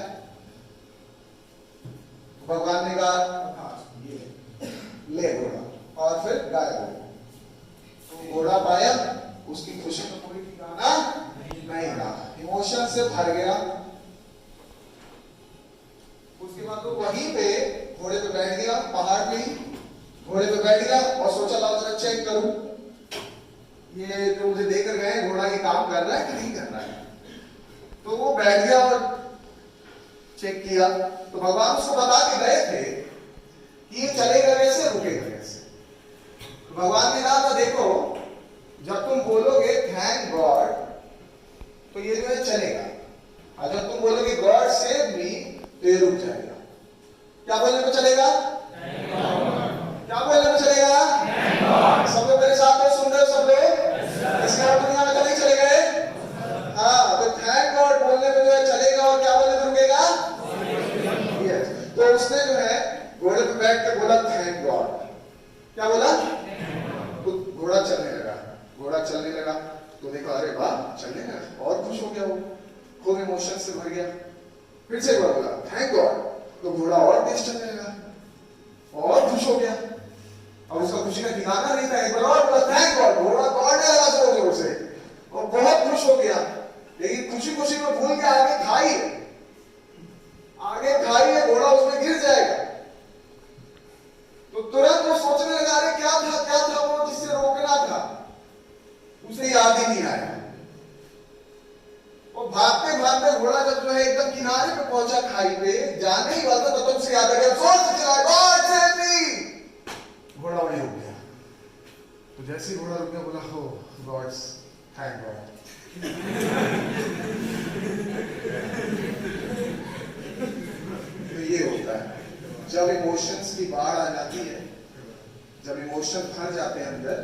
भगवान ने कहा हाँ ये ले घोड़ा, और फिर गायब हो गया। तो घोड़ा पाया, उसकी खुशी में कोई ठिकाना नहीं रहा, इमोशन से भर गया। उसके बाद तो वहीं पे घोड़े पे बैठ गया, पहाड़ पे ही घोड़े पे बैठ गया और सोचा लाओ जरा चेक करूं ये जो मुझे देकर गए घोड़ा ये काम कर रहा है कि नहीं कर रहा है। तो वो बैठ गया और चेक किया तो भगवान उसको बता के गए थे कि ये चलेगा कैसे, रुकेगा कैसे। तो भगवान ने कहा था देखो जब तुम बोलोगे थैंक गॉड तो ये जो है चलेगा, और जब तुम बोलोगे गॉड सेव मी तो ये रुक जाएगा। क्या बोलने में चलेगा? क्या बोलने में चलेगा? सब लोग मेरे साथ में सुन रहे हो सब लोग? इसके और दुनिया में तो नहीं चले गए। हाँ, तो थैंक गॉड बोलने में जो है चलेगा और क्या बोलने में रुकेगा? यस। तो उसने जो है घोड़े पे बैठ के बोला थैंक गॉड। क्या बोला? तो घोड़ा चलने लगा, घोड़ा चलने लगा तो देखा अरे वाह चलने लगा, और खुश हो गया वो, खूब इमोशन से भर गया। फिर से बोला थैंक गॉड, तो घोड़ा और तेज चलने लगा और खुश हो गया। अब उसका खुशी का ठिकाना नहीं था, एक बार और बोला थैंक गॉड, घोड़ा दौड़ने लगा जोर जोर से और बहुत खुश हो गया। लेकिन खुशी खुशी में भूल गया आगे खाई है, आगे खाई है, घोड़ा उसमें गिर जाएगा। तो तुरंत वो सोचने लगा अरे क्या था वो जिससे रोकना था, उसे याद ही नहीं आया। और भागते भागते घोड़ा जब जो है एकदम किनारे पे पहुंचा खाई पे, जाने ही वाला था तब से याद आ गया, जोर से चिल्लाया गॉड सेव मी। घोड़ा वहीं रुक गया। तो जैसे ही घोड़ा रुक गया बोला हो गॉड्स थैंक गॉड। तो ये होता है जब इमोशंस की बाढ़ आ जाती है, जब इमोशन भर जाते हैं अंदर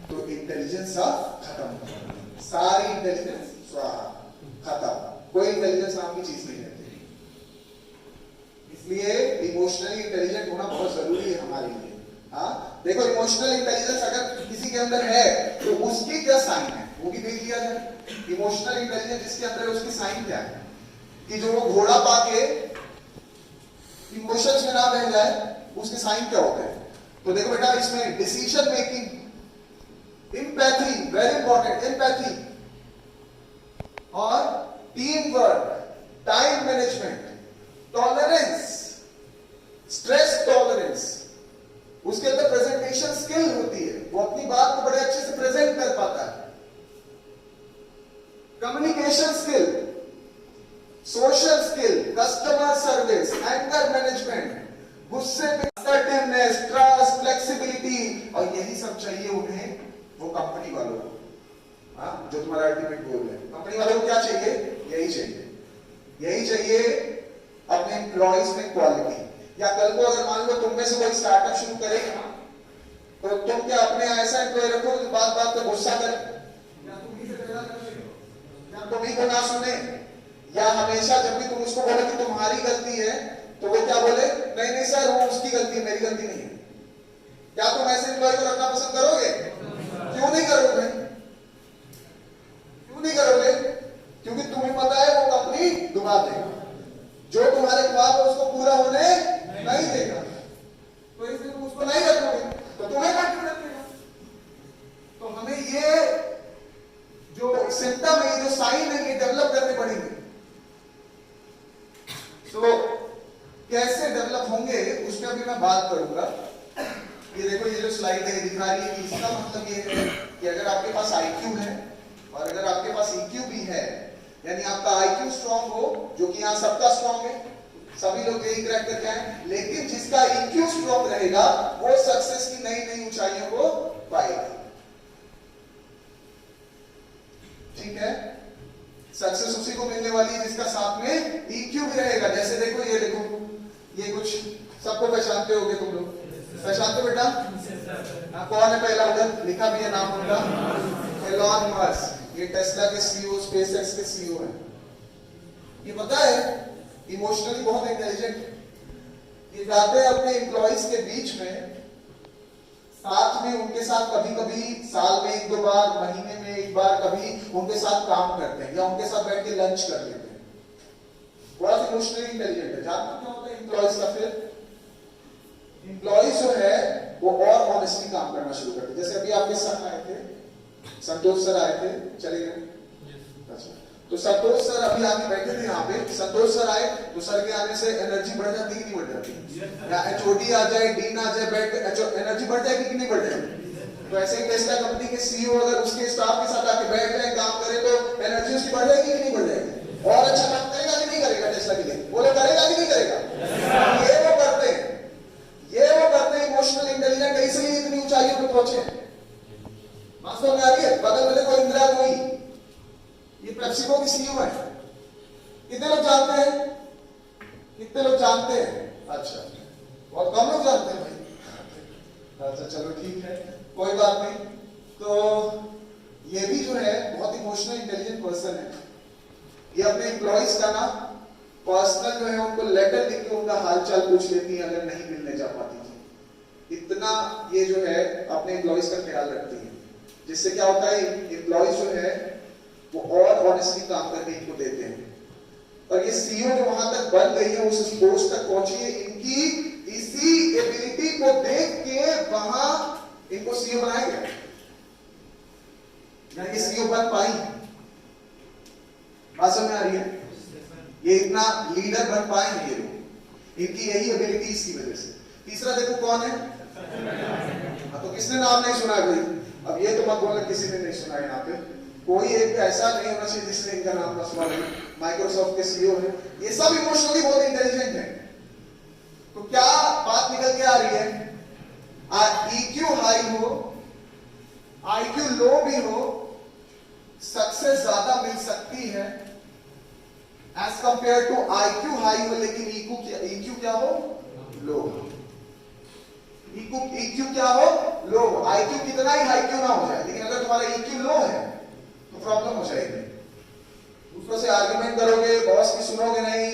तो इंटेलिजेंस खत्म हो जाती है, सारी इंटेलिजेंस स्वाहा खत्म, कोई इंटेलिजेंस नाम की चीज नहीं रहती। इसलिए इमोशनली इंटेलिजेंट होना बहुत जरूरी है हमारे लिए। हाँ देखो, इमोशनल इंटेलिजेंस अगर किसी के अंदर है तो उसकी क्या साइन है वो भी देख लिया जाए। इमोशनल इंटेलिजेंस जिसके अंदर है उसकी साइन क्या है, कि जो वो घोड़ा पाके इमोशंस में ना बह जाए, उसके साइन क्या होते हैं। तो देखो बेटा, इसमें decision making, empathy, very important, empathy और team work, time management, tolerance, stress tolerance, उसके अंदर प्रेजेंटेशन स्किल होती है, वो अपनी बात को बड़े अच्छे से प्रेजेंट कर पाता है, communication skill, social skill, customer service, anger management, गुस्से पे असर्टिवनेस, ट्रस्ट, फ्लेक्सिबिलिटी, और यही सब चाहिए उन्हें वो कंपनी वालों को। हाँ, जो तुम्हारा अल्टीमेट गोल है, कंपनी वालों को क्या चाहिए? यही चाहिए, यही चाहिए अपने एम्प्लॉइज में क्वालिटी। या कल को अगर मान लो तुम में से कोई स्टार्टअप शुरू करेगा तो तुम क्या अपने ऐसा एम्प्लॉय रखो जो बात बात पे गुस्सा करे, या तुम ही से झगड़ा करे, या तुम ही को ना सुने, या हमेशा जब भी तुम उसको बोले कि तुम्हारी गलती है तो वो क्या बोले नहीं नहीं सर वो उसकी गलती है, मेरी गलती नहीं है। क्या तुम ऐसे एम्प्लॉय को रखना पसंद करोगे? क्यों नहीं करोगे? क्यों नहीं करोगे? क्योंकि तुम्हें पता है वो कंपनी डुबा देगा, जो तुम्हारे ख्वाब है उसको पूरा होने नहीं देगा, तो इसलिए तुम उसको नहीं रखोगे, तो तुम्हें कंट्रोल रखेगा। तो हमें ये जो सिम्टम है, ये जो साइन है, ये डेवलप करने पड़ेंगे। तो कैसे डेवलप होंगे उस पर अभी मैं बात करूंगा। ये देखो, ये जो स्लाइड है दिखा रही है, इसका मतलब ये है कि अगर आपके पास IQ है और अगर आपके पास EQ भी है, यानी आपका IQ स्ट्रॉन्ग हो, जो कि यहाँ सबका स्ट्रॉन्ग है, सभी लोग यही क्रैक करके आए, लेकिन जिसका EQ स्ट्रॉन्ग रहेगा वो सक्सेस की नई नई ऊंचाइयों को पाएगा। ठीक है, सक्सेस उसी उसी को मिलने वाली है जिसका साथ में EQ भी रहेगा। जैसे देखो ये देखो, ये कुछ सबको पहचानते होगे तुम लोग, पहचानते हो बेटा? हाँ, कौन है पहला उधर? लिखा भी है नाम उनका, एलॉन मस्क। ये टेस्ला के CEO, स्पेसएक्स के CEO है। ये पता है इमोशनली बहुत इंटेलिजेंट है। ये जाते हैं अपने एम्प्लॉइज के बीच में, साथ में उनके साथ कभी कभी साल में 1-2 बार, महीने में 1 बार कभी उनके साथ काम करते हैं या उनके साथ बैठ के लंच कर लेते हैं। बहुत इमोशनली इंटेलिजेंट है। जानते क्या होता है एम्प्लॉइज का? फिर एम्प्लॉइज जो है वो और ऑनेस्टली काम करना शुरू करते हैं। जैसे अभी आपके साथ आए थे, संतोष सर आए थे, चले गए। अच्छा, तो संतोष सर अभी आके बैठे थे यहाँ पे। संतोष सर आए तो सर के आने से एनर्जी बढ़ जाती कि नहीं बढ़ जाती? या HOD आ जाए, डीन आ जाए, बैठ एनर्जी बढ़ जाएगी कि नहीं बढ़ जाएगी? तो ऐसे ही टेस्ला कंपनी के CEO अगर उसके स्टाफ के साथ आके बैठ जाए, काम करे, तो एनर्जी उसकी बढ़ जाएगी कि नहीं बढ़ जाएगी? और अच्छा काम करेगा कि नहीं करेगा टेस्ला के लिए? बोले करेगा कि नहीं करेगा? ये वो करते हैं, ये वो करते हैं। इमोशनल इंटेलिजेंट इसलिए इतनी ऊंचाइयों पे पहुंचे हैं। मास्टर में आ रही है? बगल में देखो इंदिरा गोई, ये पेप्सिको की CEO है। कितने लोग जानते हैं? कितने लोग जानते हैं? अच्छा, बहुत कम लोग जानते हैं भाई। अच्छा चलो ठीक है, कोई बात नहीं। तो ये भी जो है बहुत इमोशनल इंटेलिजेंट पर्सन है। ये अपने एम्प्लॉइज का ना पर्सनल जो है उनको लेटर लिख के उनका हालचाल पूछ लेती है अगर नहीं मिलने जा पाती थी। इतना ये जो है अपने एम्प्लॉइज का ख्याल रखती है, जिससे क्या होता है एम्प्लॉइज जो है वो और ऑनेस्टली काम करने को देते हैं। और ये CEO जो वहां तक बन गई है, उस पोस्ट तक पहुंची है, इनकी इसी एबिलिटी को देख के वहां इनको CEO बनाया गया, या ये CEO बन पाई। बात समझ में आ रही है? ये इतना लीडर बन पाए हैं ये लोग, इनकी यही एबिलिटीज की वजह से। तीसरा देखो कौन है? तो किसने नाम नहीं सुना है भाई? अब ये तो मत बोलना किसी ने नहीं सुना है। यहाँ पे कोई एक ऐसा नहीं होना चाहिए जिसने इनका नाम ना सुना हो। माइक्रोसॉफ्ट के CEO है, ये सब इमोशनली बहुत इंटेलिजेंट है। तो क्या बात निकल के आ रही है? EQ हाई हो, IQ लो भी हो, सक्सेस ज्यादा मिल सकती है as compared to IQ high हो, लेकिन EQ क्या हो? लो। EQ क्या हो? लो। IQ कितना ही हाई क्यों ना हो जाए, लेकिन अगर तुम्हारा EQ लो है तो प्रॉब्लम हो जाएगी। दूसरों से आर्ग्यूमेंट करोगे, बॉस की सुनोगे नहीं,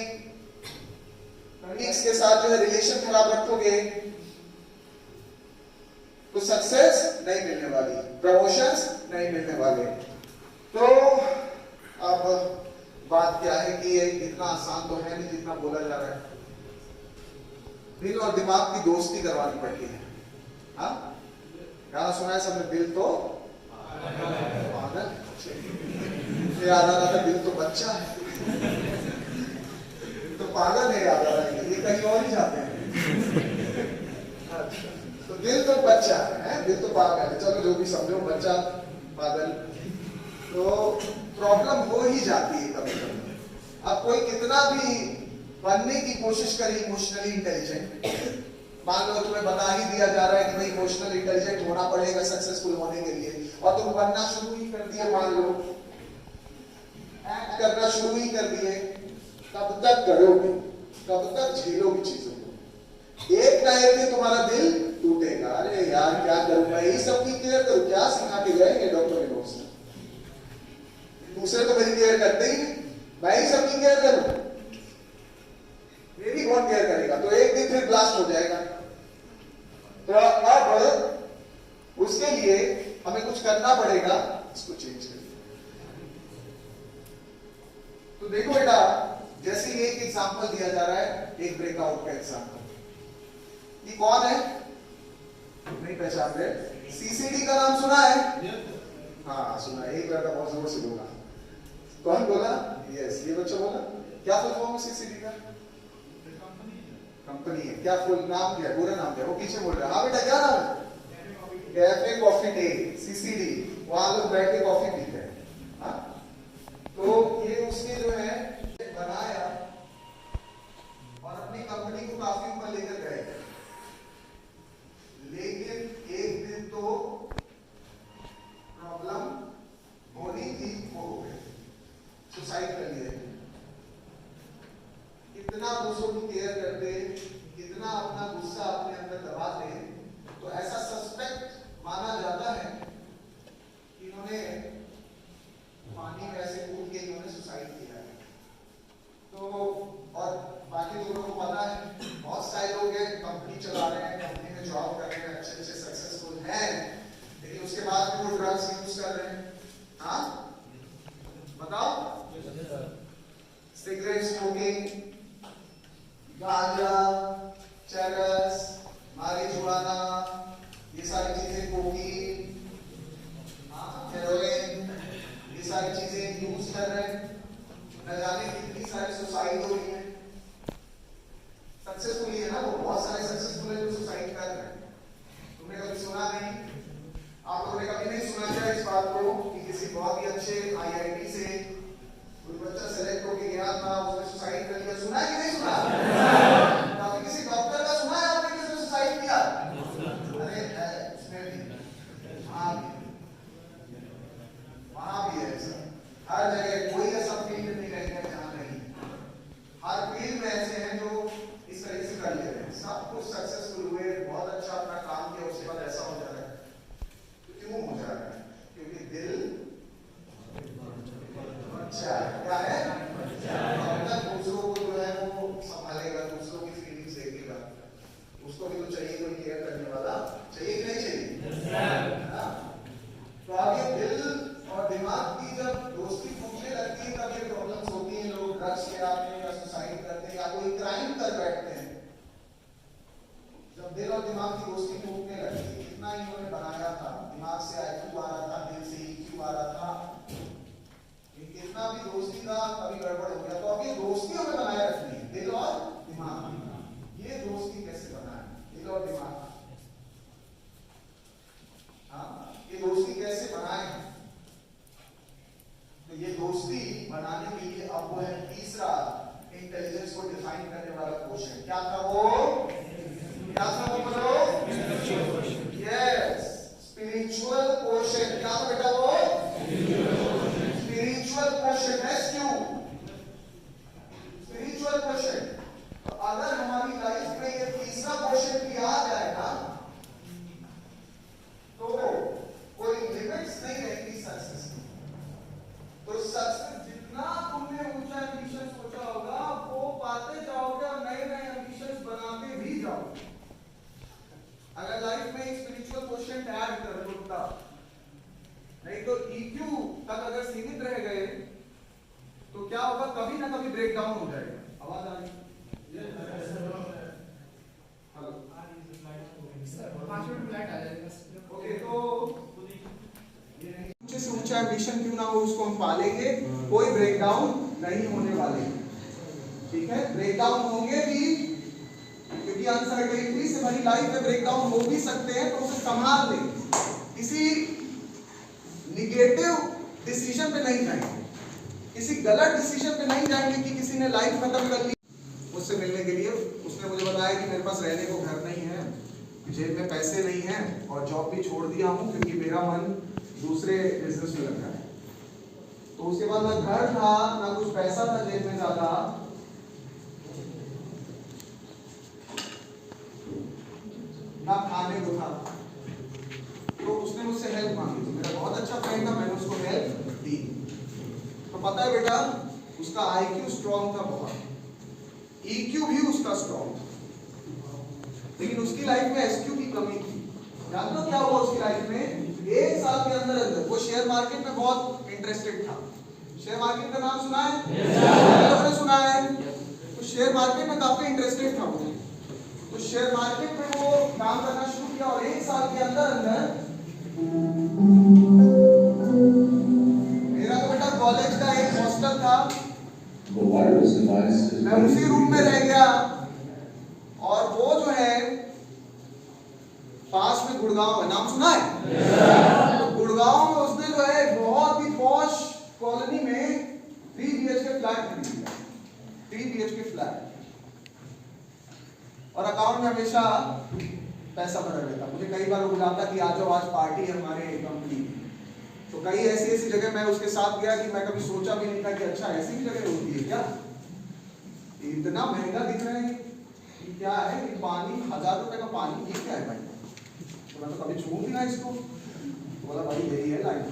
कलीग्स के साथ जो है रिलेशन खराब रखोगे, तो सक्सेस नहीं मिलने वाली, प्रमोशंस नहीं मिलने वाले। तो अब बात क्या है कि ये इतना आसान तो है नहीं जितना बोला जा रहा है। दिल और दिमाग की दोस्ती करवानी पड़ती है। हाँ, गाना सुना है सबने? दिल तो पागल, याद आ रहा था दिल तो बच्चा है, तो पागल है, याद आ रहा है, ये कहीं और ही जाते हैं। अच्छा, तो दिल तो बच्चा है, दिल तो पागल है, चलो जो भी समझो, बच्चा पागल, तो प्रॉब्लम हो ही जाती है कभी कभी। अब कोई कितना भी बनने की कोशिश करे इमोशनली इंटेलिजेंट, मान लो तुम्हें बता ही दिया जा रहा है कि भाई इमोशनल इंटेलिजेंट होना पड़ेगा सक्सेसफुल होने के लिए, और तुम बनना शुरू ही कर दिए, मान लो एक्ट करना शुरू ही कर दिए, कब तक करोगे? कब तक झेलोगे चीजों को? एक ना एक दिन तुम्हारा दिल टूटेगा। अरे यार क्या करूं मैं, ये सब की केयर करूं, क्या सिखा के गए ये डॉक्टर के नोट्स? दूसरे तो मेरी केयर करते ही नहीं, मैं ही सबकी केयर करूं, मेरी कौन केयर करेगा? तो एक दिन फिर ब्लास्ट हो जाएगा। तो अब उसके लिए हमें कुछ करना पड़ेगा, इसको चेंज करना। तो देखो बेटा, जैसे एक एग्जांपल दिया जा रहा है, एक ब्रेकआउट का एग्जांपल। ये कौन है? नहीं पहचान रहे? CCD का नाम सुना है? हाँ सुना है, एक लड़का बहुत जोर से बोला। कौन बोला? यस, ये बच्चा बोला। क्या फुल फॉर्म है CCD का? कंपनी है। क्या फुल नाम क्या है, पूरा नाम क्या है? वो पीछे बोल रहा है। हाँ बेटा क्या नाम है? Cafe coffee day, CCD। वहां लोग बैठ के कॉफी पीते हैं। हाँ, तो ये उसने जो है बनाया और अपनी कंपनी को काफी ऊपर लेकर गए, लेकिन एक दिन तो प्रॉब्लम होनी थी, वो हो गई, सुसाइड कर लिया। हैं, लेकिन उसके बाद भी वो ड्रग्स यूज कर रहे हैं। हाँ बताओ, सिगरेट स्मोकिंग, गांजा, चरस, मारिजुआना, ये सारी चीजें, कोकीन, हेरोइन, ये सारी चीजें यूज कर रहे हैं। न जाने कितनी सारी सुसाइड हो रही है। सक्सेसफुल है ना, वो बहुत सारे सक्सेसफुल है जो सुसाइड कर रहे हैं। तुमने कभी सुना नहीं? आप लोगों ने कभी नहीं सुना क्या इस बात को कि किसी बहुत ही अच्छे IIT से कोई बच्चा सेलेक्ट होके गया था, उसने सुसाइड कर लिया? सुना कि नहीं सुना? कभी किसी डॉक्टर का सुना है आपने किसने सुसाइड किया? अरे है, उसने भी, वहां भी है ऐसा। हर जगह कोई ऐसा फील्ड नहीं रहेगा जहां नहीं, हर फील्ड में ऐसे हैं जो इस तरीके से कर ले रहे हैं। सब कुछ सक्सेसफुल हुए, बहुत अच्छा अपना काम किया, उसके बाद ऐसा हो जा रहा है। क्यों हो जा रहा है? क्योंकि दिल अच्छा क्या है, दूसरों को जो है वो संभालेगा, दूसरों की फीलिंग्स देखेगा, उसको भी तो चाहिए कोई केयर करने वाला, चाहिए कि नहीं चाहिए? तो अब ये दिल और दिमाग की जब दोस्ती टूटने लगती है तब ये प्रॉब्लम्स होती हैं। लोग ड्रग्स पे आते हैं या सुसाइड करते हैं या कोई क्राइम कर बैठते हैं। जब दिल और दिमाग की दोस्ती टूटने लगती है, कितना इन्होंने बनाया था, दिमाग से IQ आ रहा था, दिल से EQ आ रहा था, कितना भी दोस्ती था, कभी गड़बड़ हो गया। तो अब ये दोस्ती हमें बनाए रखनी है, दिल और दिमाग। ये दोस्ती कैसे बनाए, दिल और दिमाग? हाँ, ये दोस्ती कैसे बनाए? तो ये दोस्ती बनाने के लिए अब वो है तीसरा इंटेलिजेंस को डिफाइन करने वाला क्वेश्चन। क्या था वो? क्या था वो बोलो? Yes, spiritual question. क्या था बेटा वो? Spiritual question. SQ, spiritual question. अगर हमारी लाइफ में ये तीसरा क्वेश्चन भी आ जाएगा तो कोई लिमिट्स नहीं रहेगी सक्सेस की। तो सक्सेस जितना तुमने ऊंचा एम्बिशन सोचा होगा वो पाते जाओगे और नए नए एम्बिशंस बनाते भी जाओगे। अगर लाइफ में एक स्पिरिचुअल क्वेश्चन ऐड कर लो तब, नहीं तो EQ तक अगर सीमित रह गए तो क्या होगा, कभी ना कभी ब्रेक डाउन हो जाएगा। आवाज आ रही? हेलो, 5 मिनट फ्लैट आ जाएगा। ओके, तो ऊंचे से ऊंचा एम्बिशन क्यों ना हो, उसको हम पालेंगे, कोई ब्रेक डाउन नहीं होने वाले। ठीक है, ब्रेक डाउन होंगे भी क्योंकि अनसर्टेनिटी से भरी लाइफ में ब्रेक डाउन हो भी सकते हैं, तो उसे संभाल लें। किसी निगेटिव डिसीजन पे नहीं जाएंगे, किसी गलत डिसीजन पे नहीं जाएंगे कि किसी ने लाइफ खत्म कर ली। मुझसे मिलने के लिए उसने मुझे बताया कि मेरे पास रहने को घर नहीं है, जेब में पैसे नहीं है और जॉब भी छोड़ दिया हूँ क्योंकि मेरा मन दूसरे बिजनेस में लगा है। तो उसके बाद ना घर था, ना कुछ पैसा था जेब में ज्यादा, ना खाने को था। तो उसने मुझसे हेल्प मांगी, तो मेरा बहुत अच्छा फ्रेंड था, मैंने उसको हेल्प दी। तो पता है बेटा, उसका IQ स्ट्रॉन्ग था बहुत, EQ भी उसका स्ट्रॉन्ग था, लेकिन उसकी लाइफ में SQ की कमी थी। जानते हो क्या हुआ उसकी लाइफ में? 1 साल के अंदर अंदर वो शेयर मार्केट में बहुत इंटरेस्टेड था। शेयर मार्केट का नाम सुना है? लोगों ने सुना है? तो शेयर मार्केट में काफी इंटरेस्टेड था वो। तो शेयर मार्केट में वो काम करना शुरू किया और 1 साल के अंदर अंदर मेरा तो बेटा कॉलेज का एक हॉस्टल था, मैं उसी रूम में रह गया। और वो जो है पास में गुड़गांव है, नाम सुना है? तो गुड़गांव में उसने जो है बहुत ही पॉश कॉलोनी में 3 BHK फ्लैट खरीद लिया, 3 BHK फ्लैट। और अकाउंट में हमेशा पैसा भरा रहता। मुझे कई बार वो बुलाता कि आ जाओ आज पार्टी है हमारे कंपनी की। तो कई ऐसी ऐसी जगह मैं उसके साथ गया कि मैं कभी सोचा भी नहीं था कि अच्छा ऐसी भी जगह होती है क्या। इतना महंगा दिख रहा है कि क्या है कि पानी 1000 रुपए का पानी, ये क्या है भाई? तो मैं तो कभी छू भी ना इसको। बोला भाई यही है लाइफ,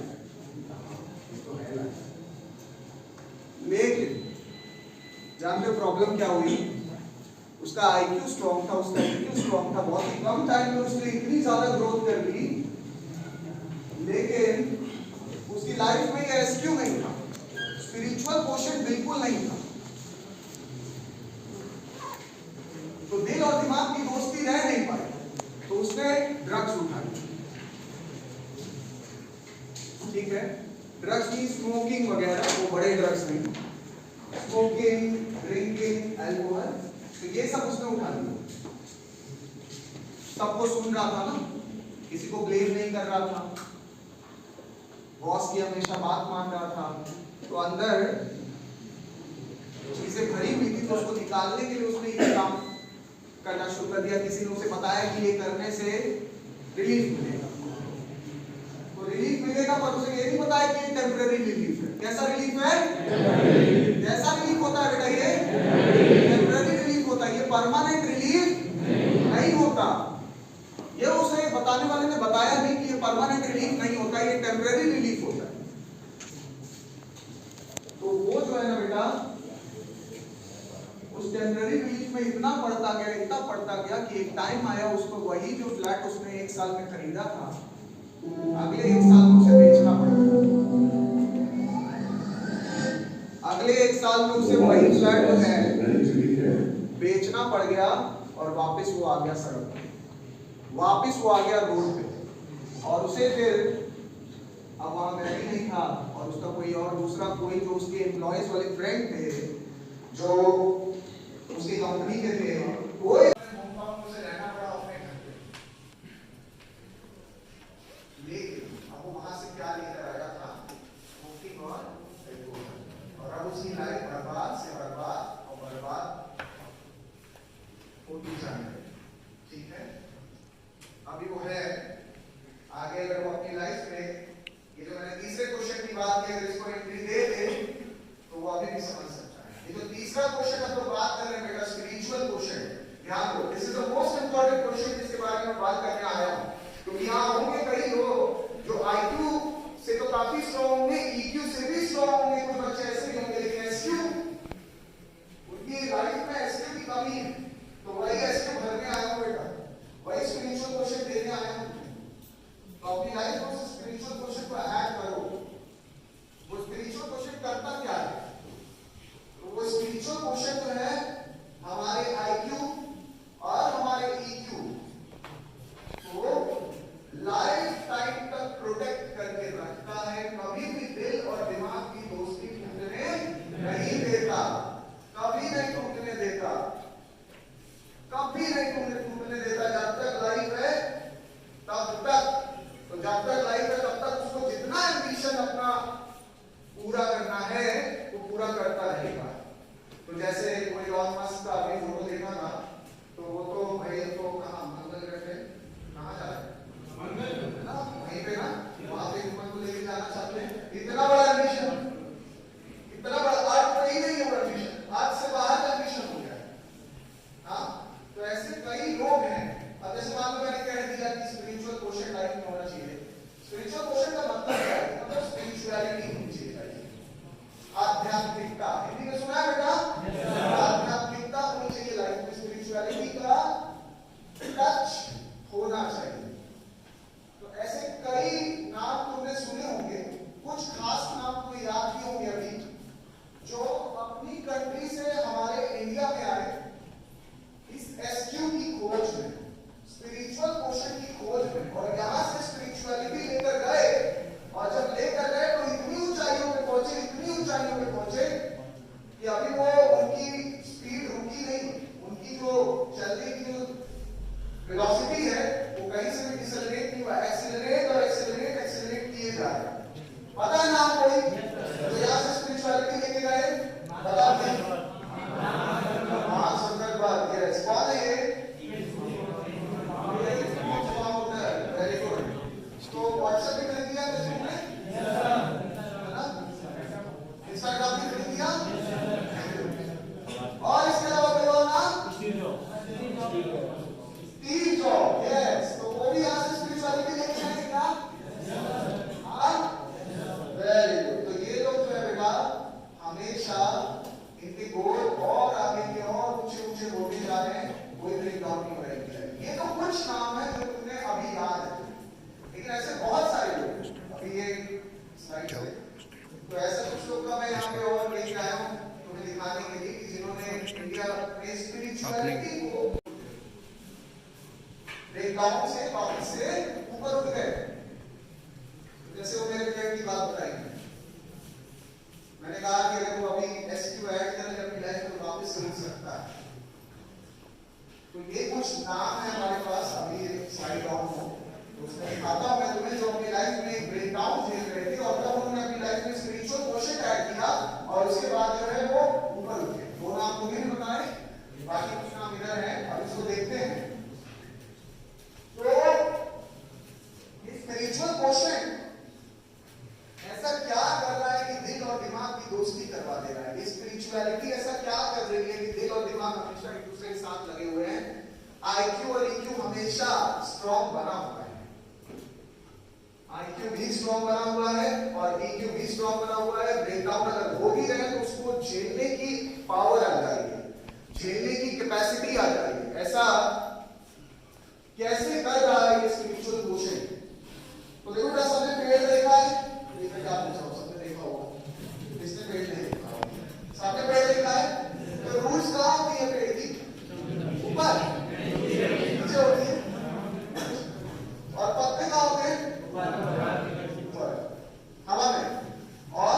तो है लाइफ। लेकिन जानते प्रॉब्लम क्या हुई? उसका IQ स्ट्रॉन्ग था, उसका EQ स्ट्रॉन्ग था, बहुत ही कम टाइम में उसने इतनी ज्यादा ग्रोथ कर ली ठीक है। ड्रग्स की स्मोकिंग वगैरह, वो बड़े ड्रग्स नहीं, स्मोकिंग, ड्रिंकिंग, अल्कोहल, तो ये सब उसने उठा लिया। सबको सुन रहा था ना, किसी को ब्लेम नहीं कर रहा था, बॉस की हमेशा बात मान रहा था, तो अंदर चीजें भरी हुई थी, तो उसको निकालने के लिए उसने ये काम करना शुरू कर दिया। किसी ने उसे बताया कि ये करने से रिलीफ मिलेगा, तो रिलीफ मिलेगा, पर उसे ये नहीं बताया कि ये टेम्परेरी रिलीफ है। कैसा रिलीफ है? कैसा रिलीफ होता है बेटा? ये टेम्परेरी रिलीफ होता है, ये परमानेंट रिलीफ नहीं होता। ये उसे बताने वाले ने बताया नहीं कि ये परमानेंट रिलीफ नहीं होता, ये टेम्परेरी रिलीफ होता है। तो वो जो है ना बेटा, उस टेम्परेरी रिलीफ में इतना पड़ता गया कि एक टाइम आया उसको वही जो फ्लैट उसने 1 साल में खरीदा था, अगले 1 साल में उसे बेचना पड़ा। अगले 1 साल में उसे वही फ्लैट जो है बेचना पड़ गया, और वापस वो आ गया सड़क पे, वापस वो आ गया रोड पे, और उसे फिर अब वहां गाड़ी नहीं था, और उसका कोई और दूसरा कोई जो उसके एम्प्लॉयज वाले फ्रेंड थे, जो उसकी कंपनी के थे, कोई उसे रहना पड़ा अपने घर पे। लेकिन अब वो वहां से क्या लेकर आया था? स्मोकिंग और अल्कोहल, और अब उसकी लाइफ बर्बाद से बर्बाद और बर्बाद होती जा रही है। ठीक है, अभी वो है आगे, अगर वो अपनी लाइफ में ये जो मैंने तीसरे क्वेश्चन की बात की, अगर इसको एंट्री दे दे तो वो अभी भी समझ सकता है। ये जो तीसरा क्वेश्चन हम लोग बात कर रहे हैं बेटा, स्पिरिचुअल क्वेश्चन, ध्यान दो, this is the most important question जिसके बारे में बात करने आया हूं। क्योंकि यहाँ होंगे कई लोग जो IQ से तो काफी स्ट्रॉन्ग होंगे, EQ से भी स्ट्रॉन्ग होंगे, कुछ बच्चे ऐसे भी होंगे, लेकिन SQ, उनकी लाइफ में SQ की कमी है, तो वही SQ भरने आया हूं बेटा, वही स्पिरिचुअल क्वेश्चन देने आया हूं। तो अपनी लाइफ में उस स्पिरिचुअल क्वेश्चन को ऐड करो। वो स्पिरिचुअल क्वेश्चन करता क्या है? तो वो स्पिरिचुअल क्वेश्चन जो है हमारे IQ और हमारे EQ को लाइफ टाइम तक प्रोटेक्ट करके रखता है, कभी भी दिल और दिमाग की दोस्ती टूटने नहीं देता, कभी नहीं टूटने देता, कभी नहीं टूटने देता। जब तक लाइफ है तब तक, तो जब तक लाइफ है तब तक उसको जितना एम्बिशन अपना पूरा करना है वो पूरा करता रहेगा। तो जैसे कोई इलॉन मस्क का अभी फोटो देखा था, तो वो तो भाई तो कहाँ मंगल ग्रह पे कहाँ जा रहे हैं? मंगल ना, वहीं पे ना, वहां पे ह्यूमन को लेके जाना चाहते हैं। इतना बड़ा एम्बिशन, इतना बड़ा, आज तो ही नहीं है वो एम्बिशन, आज से बाहर का एम्बिशन हो गया। हाँ, तो ऐसे कई लोग हैं। अब जैसे मान लो मैंने कह दिया कि स्पिरिचुअल क्वेश्चन लाइफ में होना चाहिए। स्पिरिचुअल क्वेश्चन का मतलब क्या है? मतलब स्पिरिचुअलिटी होनी चाहिए लाइफ में, आध्यात्मिकता। हिंदी में सुना है बेटा? आध्यात्मिकता होनी चाहिए लाइफ में, स्पिरिचुअलिटी का टच होना चाहिए। तो ऐसे कई नाम तुमने सुने होंगे, कुछ खास नाम तो याद भी होंगे अभी, जो अपनी कंट्री से हमारे इंडिया में आए इस SQ की खोज में, स्पिरिचुअल क्वेश्चन की खोज में, और यहां से स्पिरिचुअलिटी लेकर गए, और जब लेकर गए तो इतनी ऊंचाइयों पे पहुंचे, इतनी ऊंचाइयों पे पहुंचे कि अभी वो उनकी स्पीड रुकी नहीं, उनकी जो चलने की जो वेलोसिटी है वो कहीं से भी डिसेलरेट नहीं हुआ, एक्सीलरेट और एक्सीलरेट एक्सीलरेट किए जा रहे हैं। पता है नाम कोई तो यहाँ से स्पिरिचुअलिटी लेके गए? बता दें। हाँ, सुंदर बात, यस, कौन है ये? Very good. तो व्हाट्सएप पे कर दिया तुमने, है ना? इंस्टाग्राम पे कर दिया, और इसके अलावा कोई और नाम? Steve job, yes. तो वो भी यहाँ से स्पिरिचुअलिटी लेके जाएंगे क्या? हाँ, वेरी गुड। तो ये लोग जो है बेटा हमेशा इनके गोल और आगे के और ऊंचे ऊंचे होते जा रहे हैं, कोई ब्रेक डाउन नहीं हो रही है। ये तो कुछ नाम है जो तुमने अभी याद है, लेकिन ऐसे बहुत सारे लोग अभी ये स्लाइड पे, तो ऐसे कुछ लोग का मैं यहाँ पे और लेके आया हूँ। हमेशा स्ट्रॉन्ग बना हुआ है, IQ भी स्ट्रॉन्ग बना हुआ है और EQ भी स्ट्रॉन्ग बना हुआ है। ब्रेकडाउन अगर हो भी रहे तो उसको झेलने की पावर आ जाएगी, झेलने की कैपेसिटी आ जाएगी। ऐसा कैसे कर रहा है ये स्पिरिचुअल कोचिंग? तो देखो क्या सबने पेड़ देखा है? देखा क्या पूछा, सबने देखा होगा, इसने पेड़ नहीं देखा होगा, सबने पेड़ देखा है? तो रूट्स कहाँ होती है पेड़ की? ऊपर, नीचे होती है, और पत्ते कहाँ होते हैं? ऊपर, हवा में। और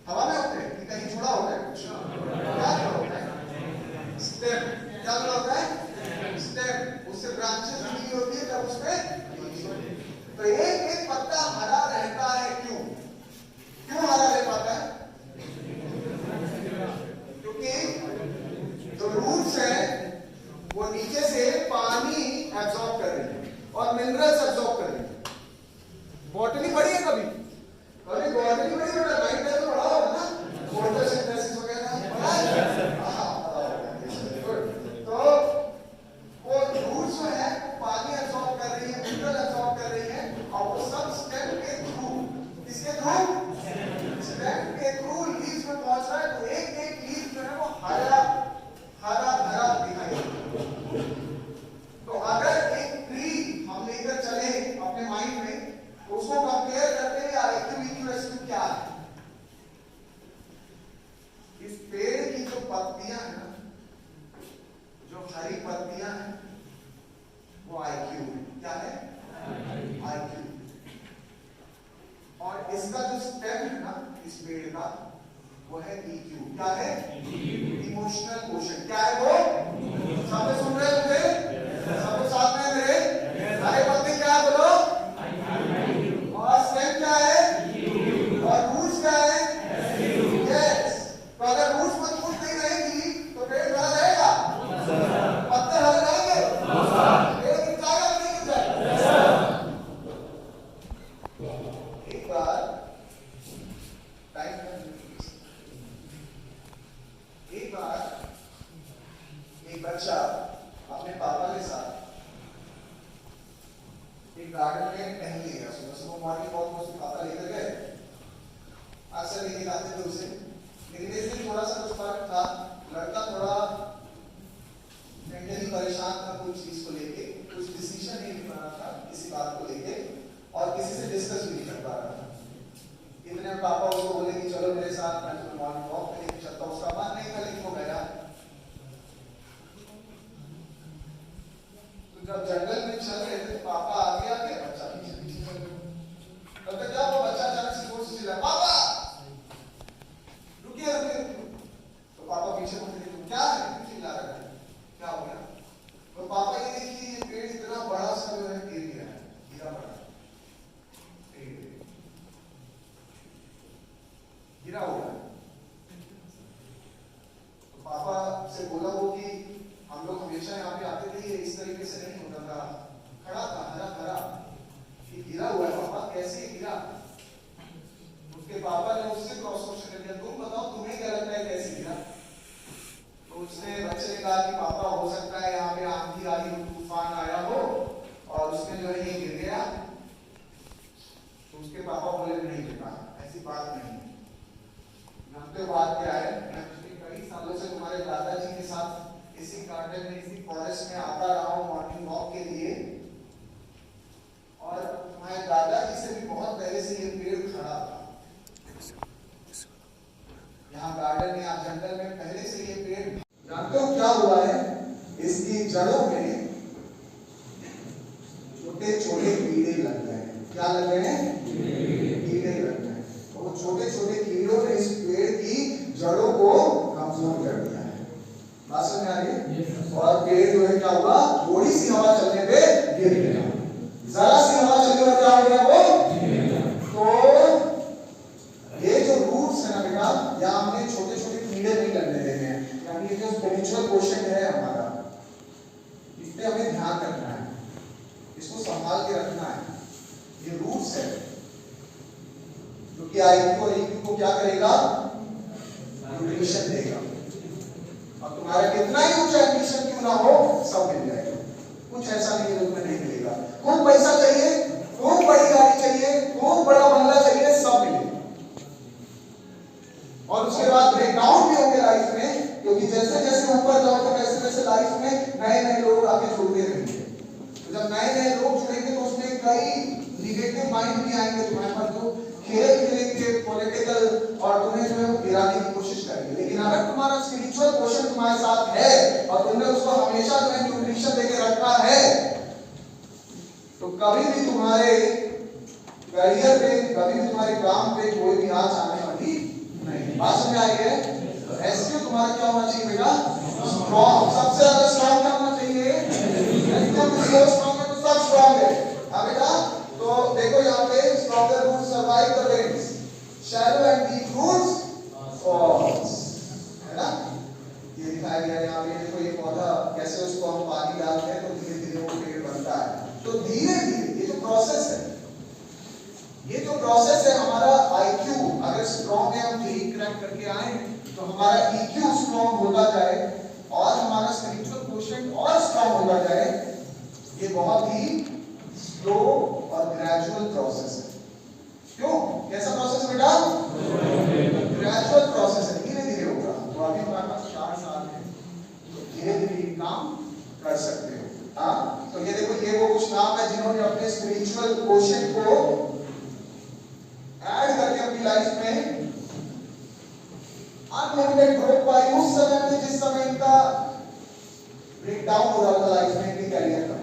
हवा में होते हैं कि कहीं जुड़ा होता है कुछ? क्या जुड़ा होता है? स्टेम। क्या जुड़ा होता है? स्टेम। उससे ब्रांचेस जुड़ी होती है, तब उसपे तो एक एक पत्ता हरा रहता है। क्यों? क्यों हरा रह पाता है? क्योंकि जो रूट्स है वो नीचे से पानी एब्जॉर्ब कर रही है और मिनरल्स एब्जॉर्ब कर रही है। बॉटनी पढ़ी है कभी? कभी बॉटनी पढ़ी है? राइट में तो पढ़ा होगा ना, फोटोसिंथेसिस वगैरह पढ़ा है? हाँ, तो वो रूट्स जो है पानी एब्जॉर्ब कर रही है, मिनरल एब्जॉर्ब कर रही है, और वो सब स्टेम के थ्रू, किसके थ्रू? स्टेम के थ्रू लीव्स में पहुंच रहा है। तो एक एक लीफ जो है वो हरा हरा भरा दिखाई देता है। तो अगर एक ट्री हम लेकर चले अपने माइंड में, तो उसको कंपेयर करते हैं IQ EQ SQ क्या है? इस पेड़ की जो पत्तियां हैं ना, जो हरी पत्तियां हैं, वो IQ है। क्या है? IQ। और इसका जो स्टेम है ना इस पेड़ का, वो है EQ। क्या है? Emotional quotient. क्या है वो? सबने सुन रहे हो मेरे? सबको साथ में मेरे? हरे पत्ते क्या है बोलो? और स्टेम क्या है? और रूट्स क्या है? यस। तो अगर रूट्स मजबूत नहीं रहेगी तो पेड़ बड़ा रहेगा? पत्ते हरे रहेंगे? पेड़ गिर जाएगा कि नहीं गिर जाएगा? एक बार एक बच्चा अपने पापा के साथ एक गार्डन में टहलने गया। सुबह सुबह मॉर्निंग वॉक में उसके पापा लेकर गए, अक्सर लेके जाते थे उसे, लेकिन इस दिन थोड़ा सा कुछ फर्क था। लड़का थोड़ा मेंटली परेशान था कुछ चीज को लेके, कुछ डिसीजन नहीं बना था किसी बात को लेके, और किसी से डिस्कस भी नहीं कर पा रहा था। इतने में पापा उसको बोले कि चलो मेरे साथ, मैं तुम्हें मॉर्निंग वॉक पे लेके चलता हूँ। उसका मन नहीं था, लेकिन वो गया। तो जब जंगल में चल रहे थे, पापा आगे आगे, बच्चा पीछे पीछे चल रहा। तब तक क्या वो बच्चा अचानक से जोर से चिल्लाया, पापा रुकिए रुकिए। तो पापा पीछे मुड़ के, तुम क्या है, क्यों चिल्ला रहे हो, क्या हो गया? तो पापा ये देखिए ये पेड़ इतना बड़ा सा जो है गिर गया है, गिरा पड़ा गिरा हुआ है। तो पापा से बोला वो कि हम लोग हमेशा यहाँ पे आते थे, ये इस तरीके से नहीं होता था, खड़ा था हरा भरा, ये गिरा हुआ है पापा, कैसे गिरा? उसके पापा ने उससे क्रॉस क्वेश्चन कर दिया, तुम बताओ तुम्हें क्या लगता है कैसे गिरा? तो उसने बच्चे ने कहा कि पापा हो सकता है यहाँ पे आंधी आई हो, तूफान आया हो और उसमें जो है ये गिर गया। तो उसके पापा बोले नहीं बेटा, ऐसी बात नहीं। जानते हो बात क्या है? मैं पिछले कई सालों से तुम्हारे दादाजी के साथ इसी गार्डन में, इसी फॉरेस्ट में आता रहा हूँ मॉर्निंग वॉक के लिए, और तुम्हारे दादाजी से भी बहुत पहले से ये पेड़ खड़ा था यहाँ गार्डन में, आप जंगल में पहले से ये पेड़। जानते हो क्या हुआ है? इसकी जड़ों में छोटे छोटे कीड़े लग गए हैं। क्या लग गए हैं? कीड़े लग गए हैं। तो छोटे छोटे कीड़ों ने इस पेड़ की जड़ों को कमजोर कर दिया है। बात समझ आ रही है? और पेड़ जो है क्या हुआ? थोड़ी सी हवा चलने पे गिर गया, जरा सी हवा चलने पर क्या हो गया? वो तो ये जो रूट्स है ना बेटा, यहाँ हमने छोटे छोटे कीड़े नहीं लगने देने हैं, यानी ये जो स्पिरिचुअल क्वेश्चन है हमारा, इस पे हमें ध्यान रखना है, इसको संभाल के रखना है। ये रूट्स है जो कि IQ और EQ को क्या करेगा? न्यूट्रिशन देगा। और तुम्हारा कितना ही ऊंचा एम्बिशन क्यों ना हो, सब मिल जाएगा। कुछ ऐसा नहीं है जो तुम्हें नहीं मिलेगा। खूब पैसा चाहिए, खूब बड़ी गाड़ी चाहिए, खूब बड़ा बंगला चाहिए, सब मिलेगा। और उसके बाद ब्रेकडाउन भी होंगे लाइफ में, क्योंकि जैसे जैसे ऊपर जाओगे वैसे वैसे लाइफ में नए नए लोग आके जुड़ते रहेंगे। तो जब नए नए लोग जुड़ेंगे तो उसमें कई निगेटिव माइंड भी आएंगे तुम्हारे पास, जो खेल खेलेंगे पॉलिटिकल और तुम्हें जो है वो गिराने की कोशिश करेंगे। लेकिन अगर तुम्हारा स्पिरिचुअल क्वेश्चन तुम्हारे साथ है और तुमने उसको हमेशा जो है न्यूट्रिशन देके रखा है, तो कभी भी तुम्हारे करियर पे, कभी भी तुम्हारे काम पे कोई भी आंच आने वाली नहीं। बात समझ आई है? तो एसक्यू तुम्हारा क्या होना चाहिए बेटा? स्ट्रॉन्ग। सबसे ज्यादा स्ट्रॉन्ग क्या होना चाहिए? एसक्यू किसी और स्ट्रॉन्ग है तो सब स्ट्रॉन्ग है। हाँ बेटा, तो देखो यहाँ पे stronger roots survive the rains, shallow and deep roots falls, है ना? ये दिखाया गया है यहाँ पे। देखो ये पौधा कैसे, उसको हम पानी डालते हैं तो धीरे धीरे वो पेड़ बनता है। तो धीरे धीरे ये जो प्रोसेस है, ये जो प्रोसेस है, हमारा आईक्यू अगर स्ट्रॉन्ग है, हम थ्योरी क्रैक करके आए तो हमारा ईक्यू स्ट्रॉन्ग होता जाए और हमारा स्पिरिचुअल क्वोशिएंट और स्ट्रॉन्ग होता जाए। ये बहुत ही स्लो और ग्रेजुअल प्रोसेस है। क्यों? कैसा प्रोसेस बेटा? ग्रेजुअल प्रोसेस है, धीरे धीरे होगा। तो अभी हमारे पास 4 साल है, तो धीरे धीरे काम कर सकते हो। हाँ, तो ये देखो, ये वो कुछ नाम है जिन्होंने अपने स्पिरिचुअल क्वोशिएंट को ऐड करके अपनी लाइफ में अनलिमिटेड ग्रोथ पाई। उस समय में जिस समय इनका ब्रेकडाउन हो रहा था लाइफ में, इनके करियर का।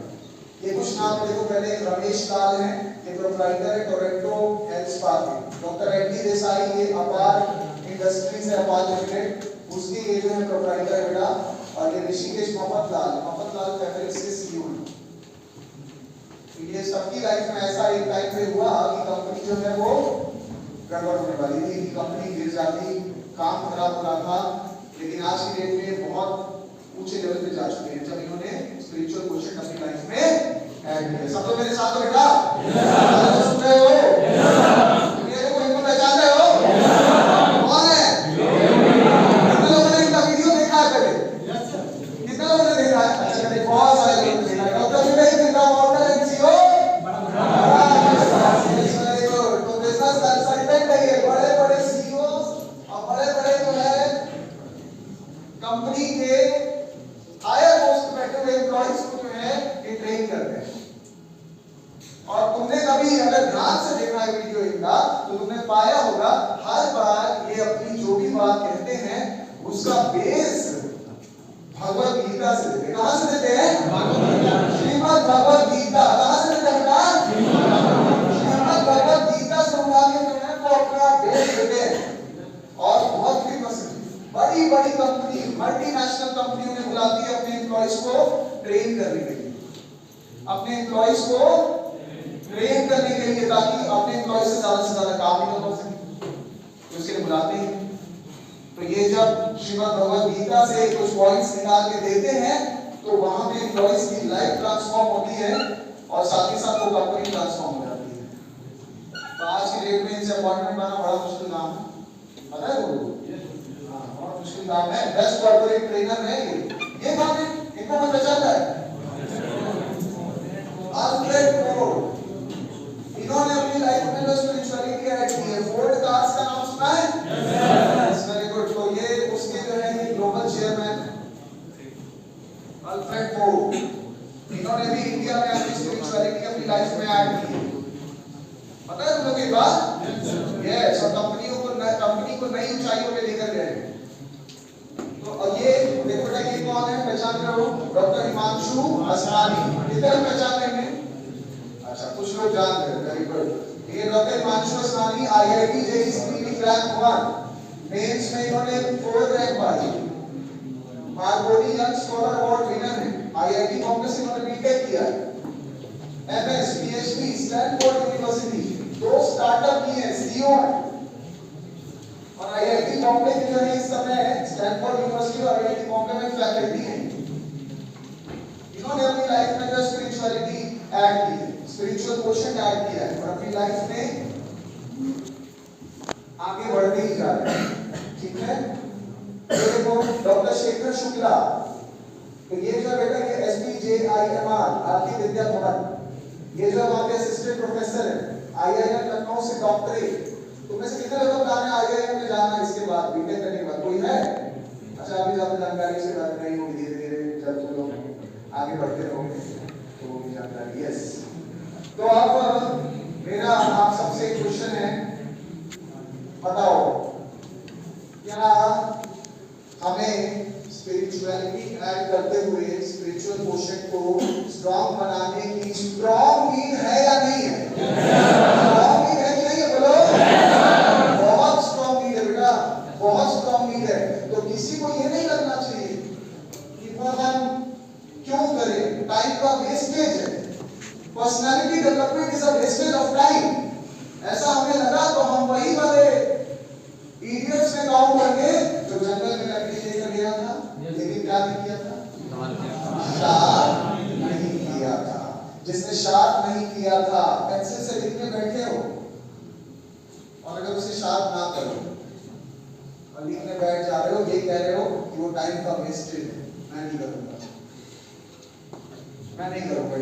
ये कुछ नाम देखो, पहले रमेश लाल हैं, ये प्रोप्राइटर है टोरंटो हेल्थ स्पा के। डॉक्टर एनडी देसाई, ये अपार इंडस्ट्रीज है, अपार लिमिटेड, उसके ये जो है प्रोप्राइटर है बेटा। और ये ऋषिकेश मोहम्मद लाल फैब्रिक्स के सीईओ हैं। तो ये सबकी लाइफ में ऐसा एक टाइम पे हुआ कि कंपनी जो है वो गड़बड़ होने वाली थी, कि कंपनी गिर जाती, काम खराब हो रहा था। लेकिन आज की डेट में बहुत ऊंचे लेवल पे जा चुके हैं, जब इन्होंने स्पिरिचुअल क्वोशिएंट अपनी लाइफ में ऐड किया। सब लोग मेरे साथ हो बेटा? सुन रहे हो? मेरे को इनको पहचान रहे हो? कौन है? कितने लोगों ने इनका वीडियो देखा है पहले? कितने लोगों ने देखा है? अच्छा, मैंने बहुत सारे लोगों ने देखा है। डॉक्टर विवेक जिंदा मॉडल एंड सीईओ, तो बिजनेस कंसल्टेंट है ये, बड़े बड़े सीईओ और बड़े बड़े जो है कंपनी के हायर पोस्ट पे बैठे हुए एम्प्लॉइज को जो है ये ट्रेन करते हैं। और तुमने कभी अगर ध्यान से देखा है वीडियो इनका, तो तुमने पाया होगा हर बार ये अपनी जो भी बात कहते हैं उसका बेस भगवत गीता से देते हैं। कहां से देते हैं? श्रीमद् भगवत गीता। कहां से देते हैं? श्रीमद् भगवत गीता से उठा के जो है वो अपना बेस देते हैं। और बहुत फेमस है, बड़ी बड़ी कंपनी, मल्टीनेशनल कंपनियों ने बुलाती है अपने एम्प्लॉइज को ट्रेन करने के लिए, अपने एम्प्लॉइज को ट्रेन करने के लिए, ताकि अपने एम्प्लॉइज से ज्यादा काम ही हो सके, तो उसके लिए बुलाते हैं। तो ये जब श्रीमद् भगवत गीता से कुछ पॉइंट्स निकाल के देते हैं, तो वहां पे एम्प्लॉइज की लाइफ ट्रांसफॉर्म होती है और साथ ही साथ वो कंपनी ट्रांसफॉर्म हो जाती है। तो आज की डेट में इनसे अपॉइंटमेंट पाना बड़ा मुश्किल काम है, पता है वो? बहुत मुश्किल काम है। बेस्ट कॉर्पोरेट ट्रेनर है ये कौन है? इनको मैं पहचानता है? Alfred Ford. इन्होंने अपनी लाइफ में जो स्पिरिचुअलिटी ऐड की है, फोर्ड कार्स का नाम सुना है? Yes, very good. तो ये उसके जो है ये ग्लोबल चेयरमैन अल्फ्रेड फोर्ड। इन्होंने भी इंडिया में अपनी स्पिरिचुअलिटी अपनी लाइफ में ऐड की है, पता है तुम लोग ये बात? यस, और कंपनी को नई ऊंचाइयों पे लेकर गए। तो ये देखो बेटा, ये कौन है? पहचान रहे हो? डॉक्टर हिमांशु असरानी। कितने लोग पहचान रहे हैं? अच्छा, कुछ लोग जान रहे हैं, वेरी गुड। ये doctor Himanshu Asrani IIT JEE screening rank 1, mains में इन्होंने 4 रैंक पाई। Marconi young scholar award winner है। आईआईटी बॉम्बे से इन्होंने बीटेक किया है। MS PhD Stanford University, 2 startup किए हैं, सीईओ है। और आईआईटी बॉम्बे के जो है इस समय स्टैनफोर्ड यूनिवर्सिटी और आईआईटी बॉम्बे में फैकल्टी हैं। इन्होंने अपनी लाइफ में जो स्पिरिचुअलिटी ऐड की है, स्पिरिचुअल क्वोशिएंट ऐड किया है और अपनी लाइफ में आगे बढ़ते ही जा रहे हैं। ठीक है? तो देखो डॉक्टर शेखर शुक्ला, तो ये जो बेटा ये एसपीजे ICAIMR आरती विद्या भवन, ये जो वहाँ पे असिस्टेंट प्रोफेसर है, IIM लखनऊ से डॉक्टरेट। तुम्हें से कितने लोग जाने IIM में जाना इसके बाद बीटेक करने के बाद, कोई है? अच्छा, अभी ज्यादा जानकारी से बात नहीं होगी, धीरे धीरे जब तुम लोग आगे बढ़ते रहोगे तो वो भी जानकारी। यस, तो अब मेरा आप सबसे क्वेश्चन है, बताओ क्या हमें स्पिरिचुअलिटी ऐड करते हुए स्पिरिचुअल क्वेश्चन को स्ट्रॉन्ग बनाने की स्ट्रॉन्ग नीड है या नहीं है? स्ट्रॉन्ग नीड है कि नहीं है? बोलो, बहुत स्ट्रॉन्ग नीड है बेटा, बहुत स्ट्रॉन्ग नीड है। तो किसी को ये नहीं लगना चाहिए कि वो हम क्यों करें, टाइम का वेस्टेज है। Personality development is a wastage of time. ऐसा हमें लगा तो हम वही वाले इडियट्स में काउंट करके जो जंगल में लकड़ी लेकर गया था, लेकिन क्या नहीं किया था? शार्प नहीं किया था। जिसने शार्प नहीं किया था, पेंसिल से लिखने बैठे हो और अगर उसे शार्प ना करो और लिखने बैठ जा रहे हो, ये कह रहे हो कि वो टाइम का वेस्टेज है, मैं नहीं करूंगा, मैं नहीं करूंगा।